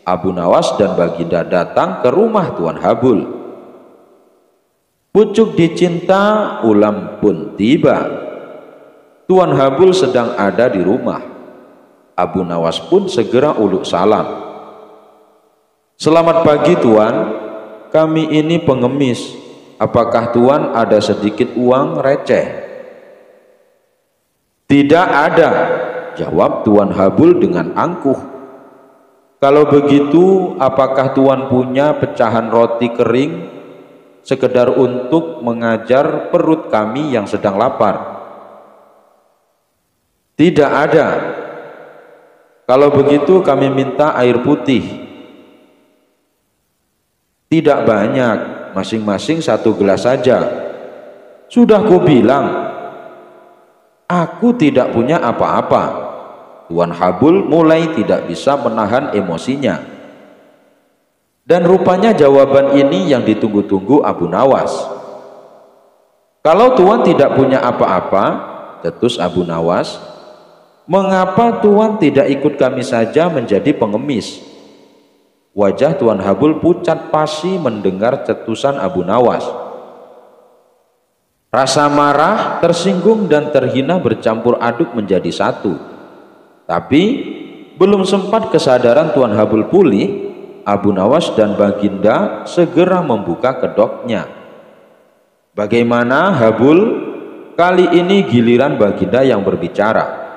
Abu Nawas dan Baginda datang ke rumah Tuan Habul. Pucuk dicinta ulam pun tiba. Tuan Habul sedang ada di rumah. Abu Nawas pun segera uluk salam. "Selamat pagi Tuan, kami ini pengemis. Apakah Tuan ada sedikit uang receh?" "Tidak ada," jawab Tuan Habul dengan angkuh. "Kalau begitu, apakah Tuan punya pecahan roti kering sekedar untuk mengajar perut kami yang sedang lapar?" "Tidak ada." "Kalau begitu kami minta air putih." "Tidak banyak, masing-masing 1 gelas saja." "Sudah kubilang, aku tidak punya apa-apa." Tuan Habul mulai tidak bisa menahan emosinya. Dan rupanya jawaban ini yang ditunggu-tunggu Abu Nawas. "Kalau Tuan tidak punya apa-apa," cetus Abu Nawas, "mengapa Tuan tidak ikut kami saja menjadi pengemis?" Wajah Tuan Habul pucat pasi mendengar cetusan Abu Nawas. Rasa marah, tersinggung, dan terhina bercampur aduk menjadi satu. Tapi belum sempat kesadaran Tuan Habul pulih, Abu Nawas dan Baginda segera membuka kedoknya. "Bagaimana Habul? Kali ini giliran Baginda yang berbicara.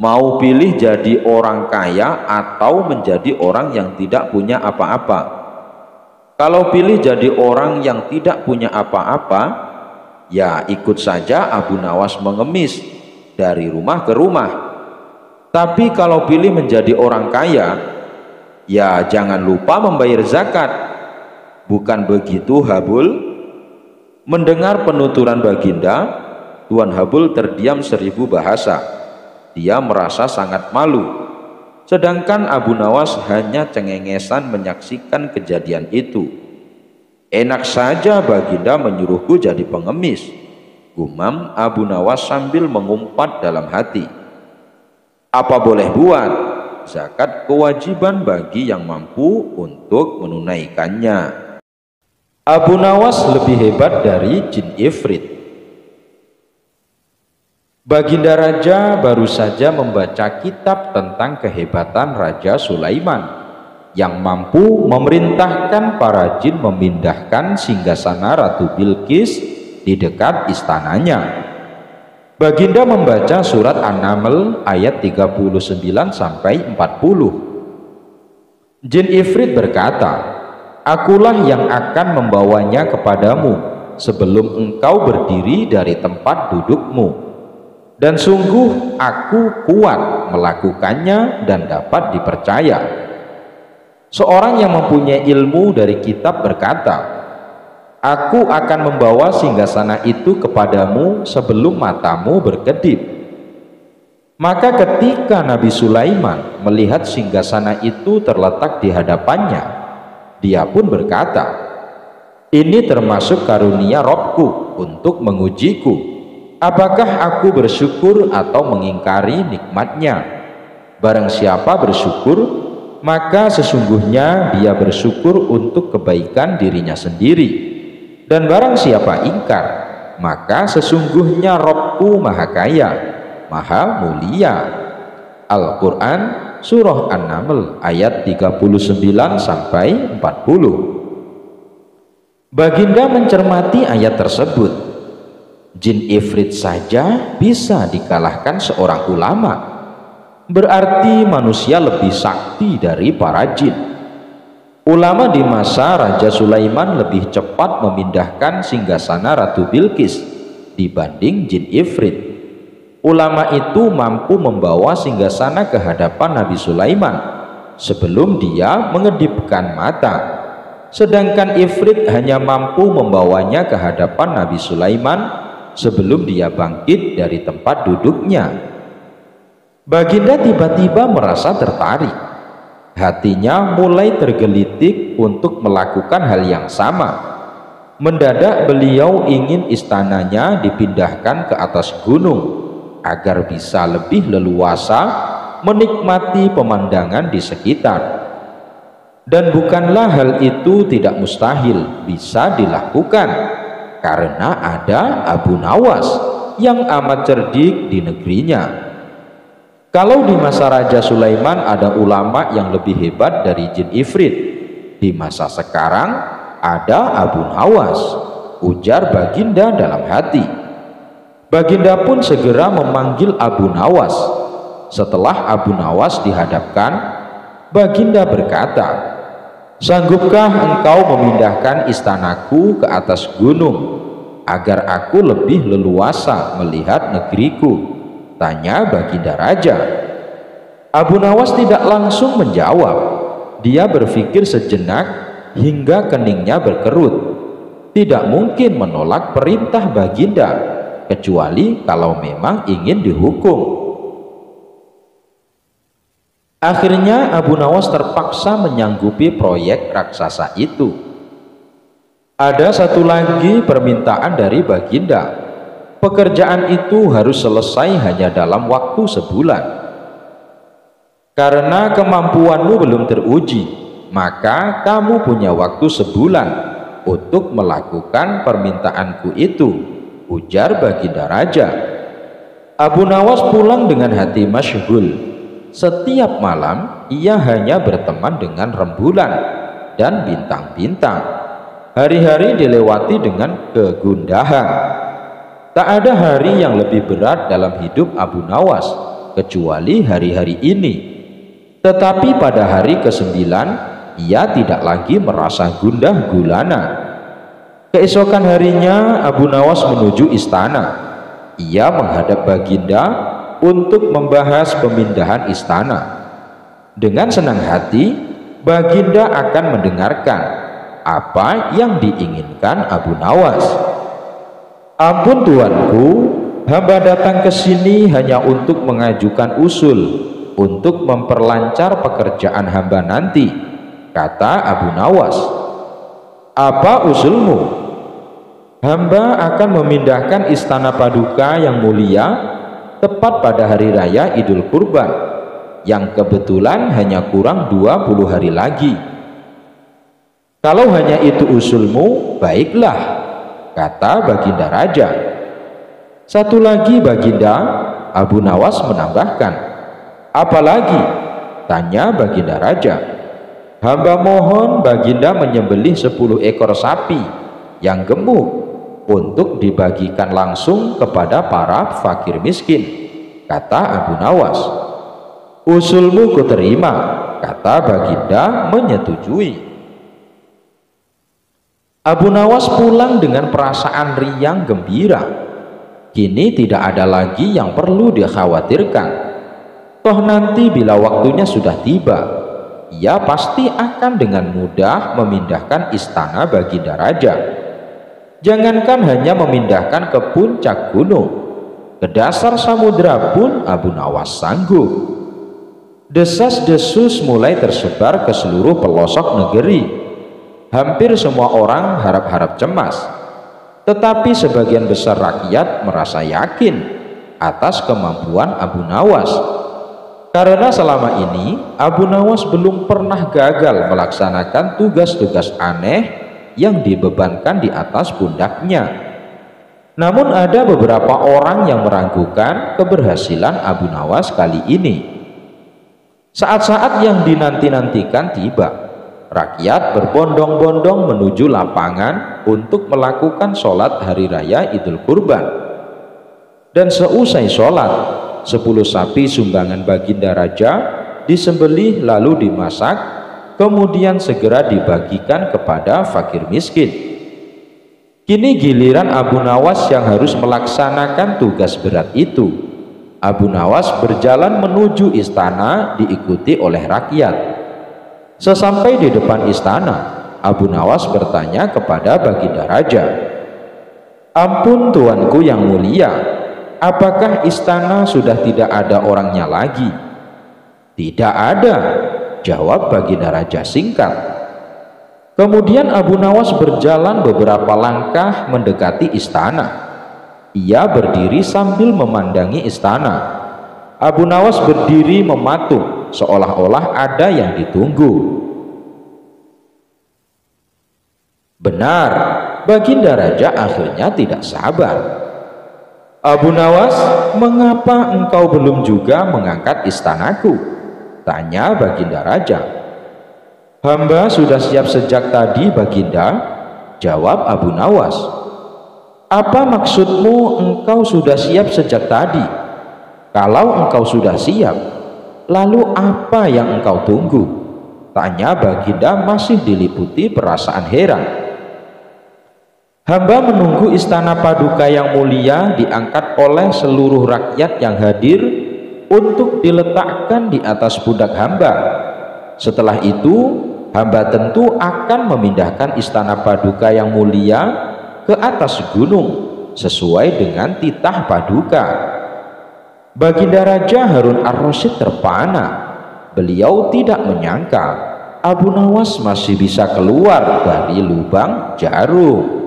Mau pilih jadi orang kaya atau menjadi orang yang tidak punya apa-apa?" "Kalau pilih jadi orang yang tidak punya apa-apa, ya ikut saja Abu Nawas mengemis dari rumah ke rumah. Tapi kalau pilih menjadi orang kaya, ya jangan lupa membayar zakat. Bukan begitu Habul?" Mendengar penuturan Baginda, Tuan Habul terdiam 1000 bahasa. Dia merasa sangat malu. Sedangkan Abu Nawas hanya cengengesan menyaksikan kejadian itu. "Enak saja Baginda menyuruhku jadi pengemis," gumam Abu Nawas sambil mengumpat dalam hati. "Apa boleh buat, zakat kewajiban bagi yang mampu untuk menunaikannya." Abu Nawas lebih hebat dari jin ifrit. Baginda Raja baru saja membaca kitab tentang kehebatan Raja Sulaiman yang mampu memerintahkan para jin memindahkan singgasana Ratu Bilqis di dekat istananya. Baginda membaca surat An-Naml ayat 39 sampai 40. Jin ifrit berkata, "Akulah yang akan membawanya kepadamu sebelum engkau berdiri dari tempat dudukmu. Dan sungguh aku kuat melakukannya dan dapat dipercaya." Seorang yang mempunyai ilmu dari kitab berkata, "Aku akan membawa singgasana itu kepadamu sebelum matamu berkedip." Maka ketika Nabi Sulaiman melihat singgasana itu terletak di hadapannya, dia pun berkata, "Ini termasuk karunia Robku untuk mengujiku. Apakah aku bersyukur atau mengingkari nikmatnya? Barang siapa bersyukur, maka sesungguhnya dia bersyukur untuk kebaikan dirinya sendiri. Dan barang siapa ingkar, maka sesungguhnya Robku Maha Kaya, Maha Mulia." Al-Quran Surah An-Naml ayat 39 sampai 40. Baginda mencermati ayat tersebut. Jin ifrit saja bisa dikalahkan seorang ulama. Berarti manusia lebih sakti dari para jin. Ulama di masa Raja Sulaiman lebih cepat memindahkan singgasana Ratu Bilqis dibanding jin ifrit. Ulama itu mampu membawa singgasana ke hadapan Nabi Sulaiman sebelum dia mengedipkan mata. Sedangkan ifrit hanya mampu membawanya ke hadapan Nabi Sulaiman sebelum dia bangkit dari tempat duduknya. Baginda tiba-tiba merasa tertarik. Hatinya mulai tergelitik untuk melakukan hal yang sama. Mendadak beliau ingin istananya dipindahkan ke atas gunung agar bisa lebih leluasa menikmati pemandangan di sekitar. Dan bukanlah hal itu tidak mustahil bisa dilakukan, karena ada Abu Nawas yang amat cerdik di negerinya. Kalau di masa Raja Sulaiman ada ulama yang lebih hebat dari jin ifrit, di masa sekarang ada Abu Nawas, ujar Baginda dalam hati. Baginda pun segera memanggil Abu Nawas. Setelah Abu Nawas dihadapkan, Baginda berkata, "Sanggupkah engkau memindahkan istanaku ke atas gunung agar aku lebih leluasa melihat negeriku?" tanya Baginda Raja. Abu Nawas tidak langsung menjawab. Dia berpikir sejenak hingga keningnya berkerut. Tidak mungkin menolak perintah Baginda, kecuali kalau memang ingin dihukum. Akhirnya Abu Nawas terpaksa menyanggupi proyek raksasa itu. Ada satu lagi permintaan dari Baginda. Pekerjaan itu harus selesai hanya dalam waktu sebulan. Karena kemampuanmu belum teruji, maka kamu punya waktu sebulan untuk melakukan permintaanku itu, ujar Baginda Raja. Abu Nawas pulang dengan hati masyghul. Setiap malam ia hanya berteman dengan rembulan dan bintang-bintang. Hari-hari dilewati dengan kegundahan. Tak ada hari yang lebih berat dalam hidup Abu Nawas kecuali hari-hari ini. Tetapi pada hari ke-9 ia tidak lagi merasa gundah gulana. Keesokan harinya Abu Nawas menuju istana. Ia menghadap Baginda untuk membahas pemindahan istana. Dengan senang hati Baginda akan mendengarkan apa yang diinginkan Abu Nawas. "Ampun tuanku, hamba datang ke sini hanya untuk mengajukan usul untuk memperlancar pekerjaan hamba nanti," kata Abu Nawas. "Apa usulmu?" "Hamba akan memindahkan istana paduka yang mulia tepat pada hari raya Idul Kurban, yang kebetulan hanya kurang 20 hari lagi." "Kalau hanya itu usulmu, baiklah," kata Baginda Raja. "Satu lagi Baginda," Abu Nawas menambahkan. "Apalagi?" tanya Baginda Raja. "Hamba mohon Baginda menyembelih 10 ekor sapi yang gemuk untuk dibagikan langsung kepada para fakir miskin," kata Abu Nawas. "Usulmu kuterima," kata Baginda menyetujui. Abu Nawas pulang dengan perasaan riang gembira. Kini tidak ada lagi yang perlu dikhawatirkan. Toh nanti bila waktunya sudah tiba, ia pasti akan dengan mudah memindahkan istana Baginda Raja. Jangankan hanya memindahkan ke puncak gunung, ke dasar samudera pun Abu Nawas sanggup. Desas-desus mulai tersebar ke seluruh pelosok negeri. Hampir semua orang harap-harap cemas, tetapi sebagian besar rakyat merasa yakin atas kemampuan Abu Nawas. Karena selama ini Abu Nawas belum pernah gagal melaksanakan tugas-tugas aneh yang dibebankan di atas pundaknya. Namun ada beberapa orang yang meragukan keberhasilan Abu Nawas kali ini. Saat-saat yang dinanti-nantikan tiba. Rakyat berbondong-bondong menuju lapangan untuk melakukan sholat hari raya Idul Kurban. Dan seusai sholat, 10 sapi sumbangan Baginda Raja disembelih lalu dimasak, kemudian segera dibagikan kepada fakir miskin. Kini giliran Abu Nawas yang harus melaksanakan tugas berat itu. Abu Nawas berjalan menuju istana diikuti oleh rakyat. Sesampai di depan istana, Abu Nawas bertanya kepada Baginda Raja, "Ampun tuanku yang mulia, apakah istana sudah tidak ada orangnya lagi?" "Tidak ada," jawab Baginda Raja singkat. Kemudian Abu Nawas berjalan beberapa langkah mendekati istana. Ia berdiri sambil memandangi istana. Abu Nawas berdiri mematung, seolah-olah ada yang ditunggu. Benar, Baginda Raja akhirnya tidak sabar. Abu Nawas, mengapa engkau belum juga mengangkat istanaku? Tanya Baginda Raja. Hamba sudah siap sejak tadi, Baginda, jawab Abu Nawas. Apa maksudmu engkau sudah siap sejak tadi? Kalau engkau sudah siap, lalu apa yang engkau tunggu? Tanya Baginda masih diliputi perasaan heran. Hamba menunggu istana paduka yang mulia diangkat oleh seluruh rakyat yang hadir untuk diletakkan di atas pundak hamba. Setelah itu, hamba tentu akan memindahkan istana paduka yang mulia ke atas gunung sesuai dengan titah paduka. Baginda Raja Harun ar-Rasyid terpana. Beliau tidak menyangka Abu Nawas masih bisa keluar dari lubang jarum.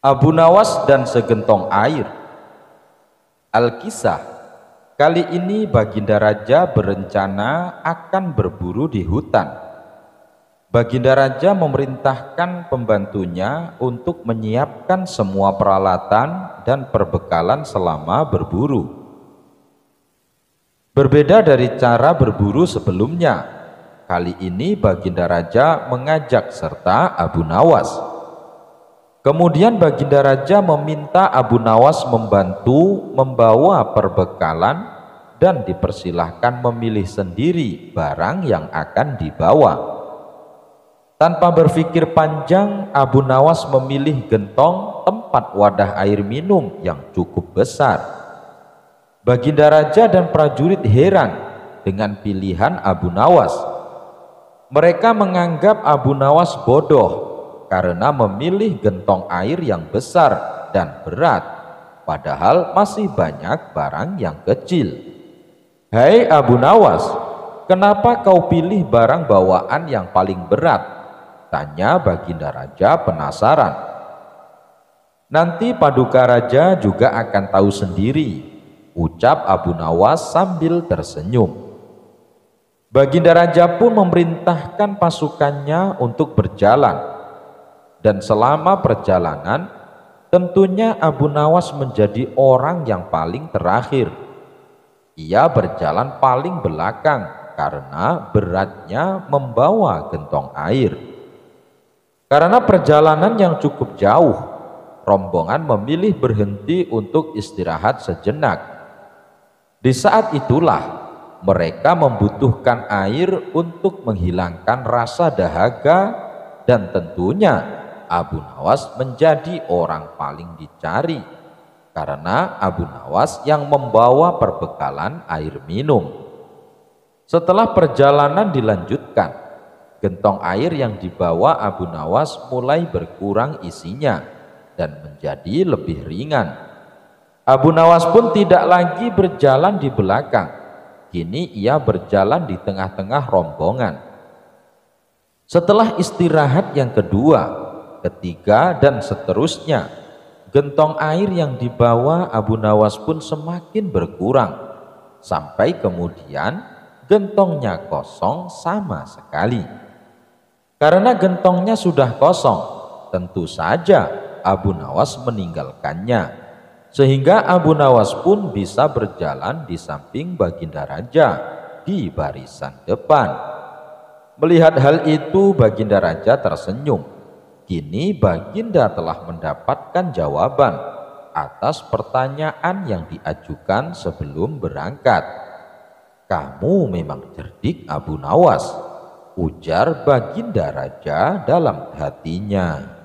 Abu Nawas dan segentong air. Al-Kisah. Kali ini Baginda Raja berencana akan berburu di hutan. Baginda Raja memerintahkan pembantunya untuk menyiapkan semua peralatan dan perbekalan selama berburu. Berbeda dari cara berburu sebelumnya, kali ini Baginda Raja mengajak serta Abu Nawas. Kemudian Baginda Raja meminta Abu Nawas membantu membawa perbekalan dan dipersilahkan memilih sendiri barang yang akan dibawa. Tanpa berpikir panjang, Abu Nawas memilih gentong tempat wadah air minum yang cukup besar. Baginda Raja dan prajurit heran dengan pilihan Abu Nawas. Mereka menganggap Abu Nawas bodoh karena memilih gentong air yang besar dan berat, padahal masih banyak barang yang kecil. Hai Abu Nawas, kenapa kau pilih barang bawaan yang paling berat? Tanya Baginda Raja penasaran. Nanti paduka raja juga akan tahu sendiri, ucap Abu Nawas sambil tersenyum. Baginda Raja pun memerintahkan pasukannya untuk berjalan. Dan selama perjalanan, tentunya Abu Nawas menjadi orang yang paling terakhir. Ia berjalan paling belakang karena beratnya membawa gentong air. Karena perjalanan yang cukup jauh, rombongan memilih berhenti untuk istirahat sejenak. Di saat itulah mereka membutuhkan air untuk menghilangkan rasa dahaga, dan tentunya Abu Nawas menjadi orang paling dicari karena Abu Nawas yang membawa perbekalan air minum. Setelah perjalanan dilanjutkan, gentong air yang dibawa Abu Nawas mulai berkurang isinya dan menjadi lebih ringan. Abu Nawas pun tidak lagi berjalan di belakang. Kini ia berjalan di tengah-tengah rombongan. Setelah istirahat yang kedua, ketiga, dan seterusnya, gentong air yang dibawa Abu Nawas pun semakin berkurang, sampai kemudian gentongnya kosong sama sekali. Karena gentongnya sudah kosong, tentu saja Abu Nawas meninggalkannya, sehingga Abu Nawas pun bisa berjalan di samping Baginda Raja di barisan depan. Melihat hal itu, Baginda Raja tersenyum. Kini Baginda telah mendapatkan jawaban atas pertanyaan yang diajukan sebelum berangkat. Kamu memang cerdik, Abu Nawas, ujar Baginda Raja dalam hatinya.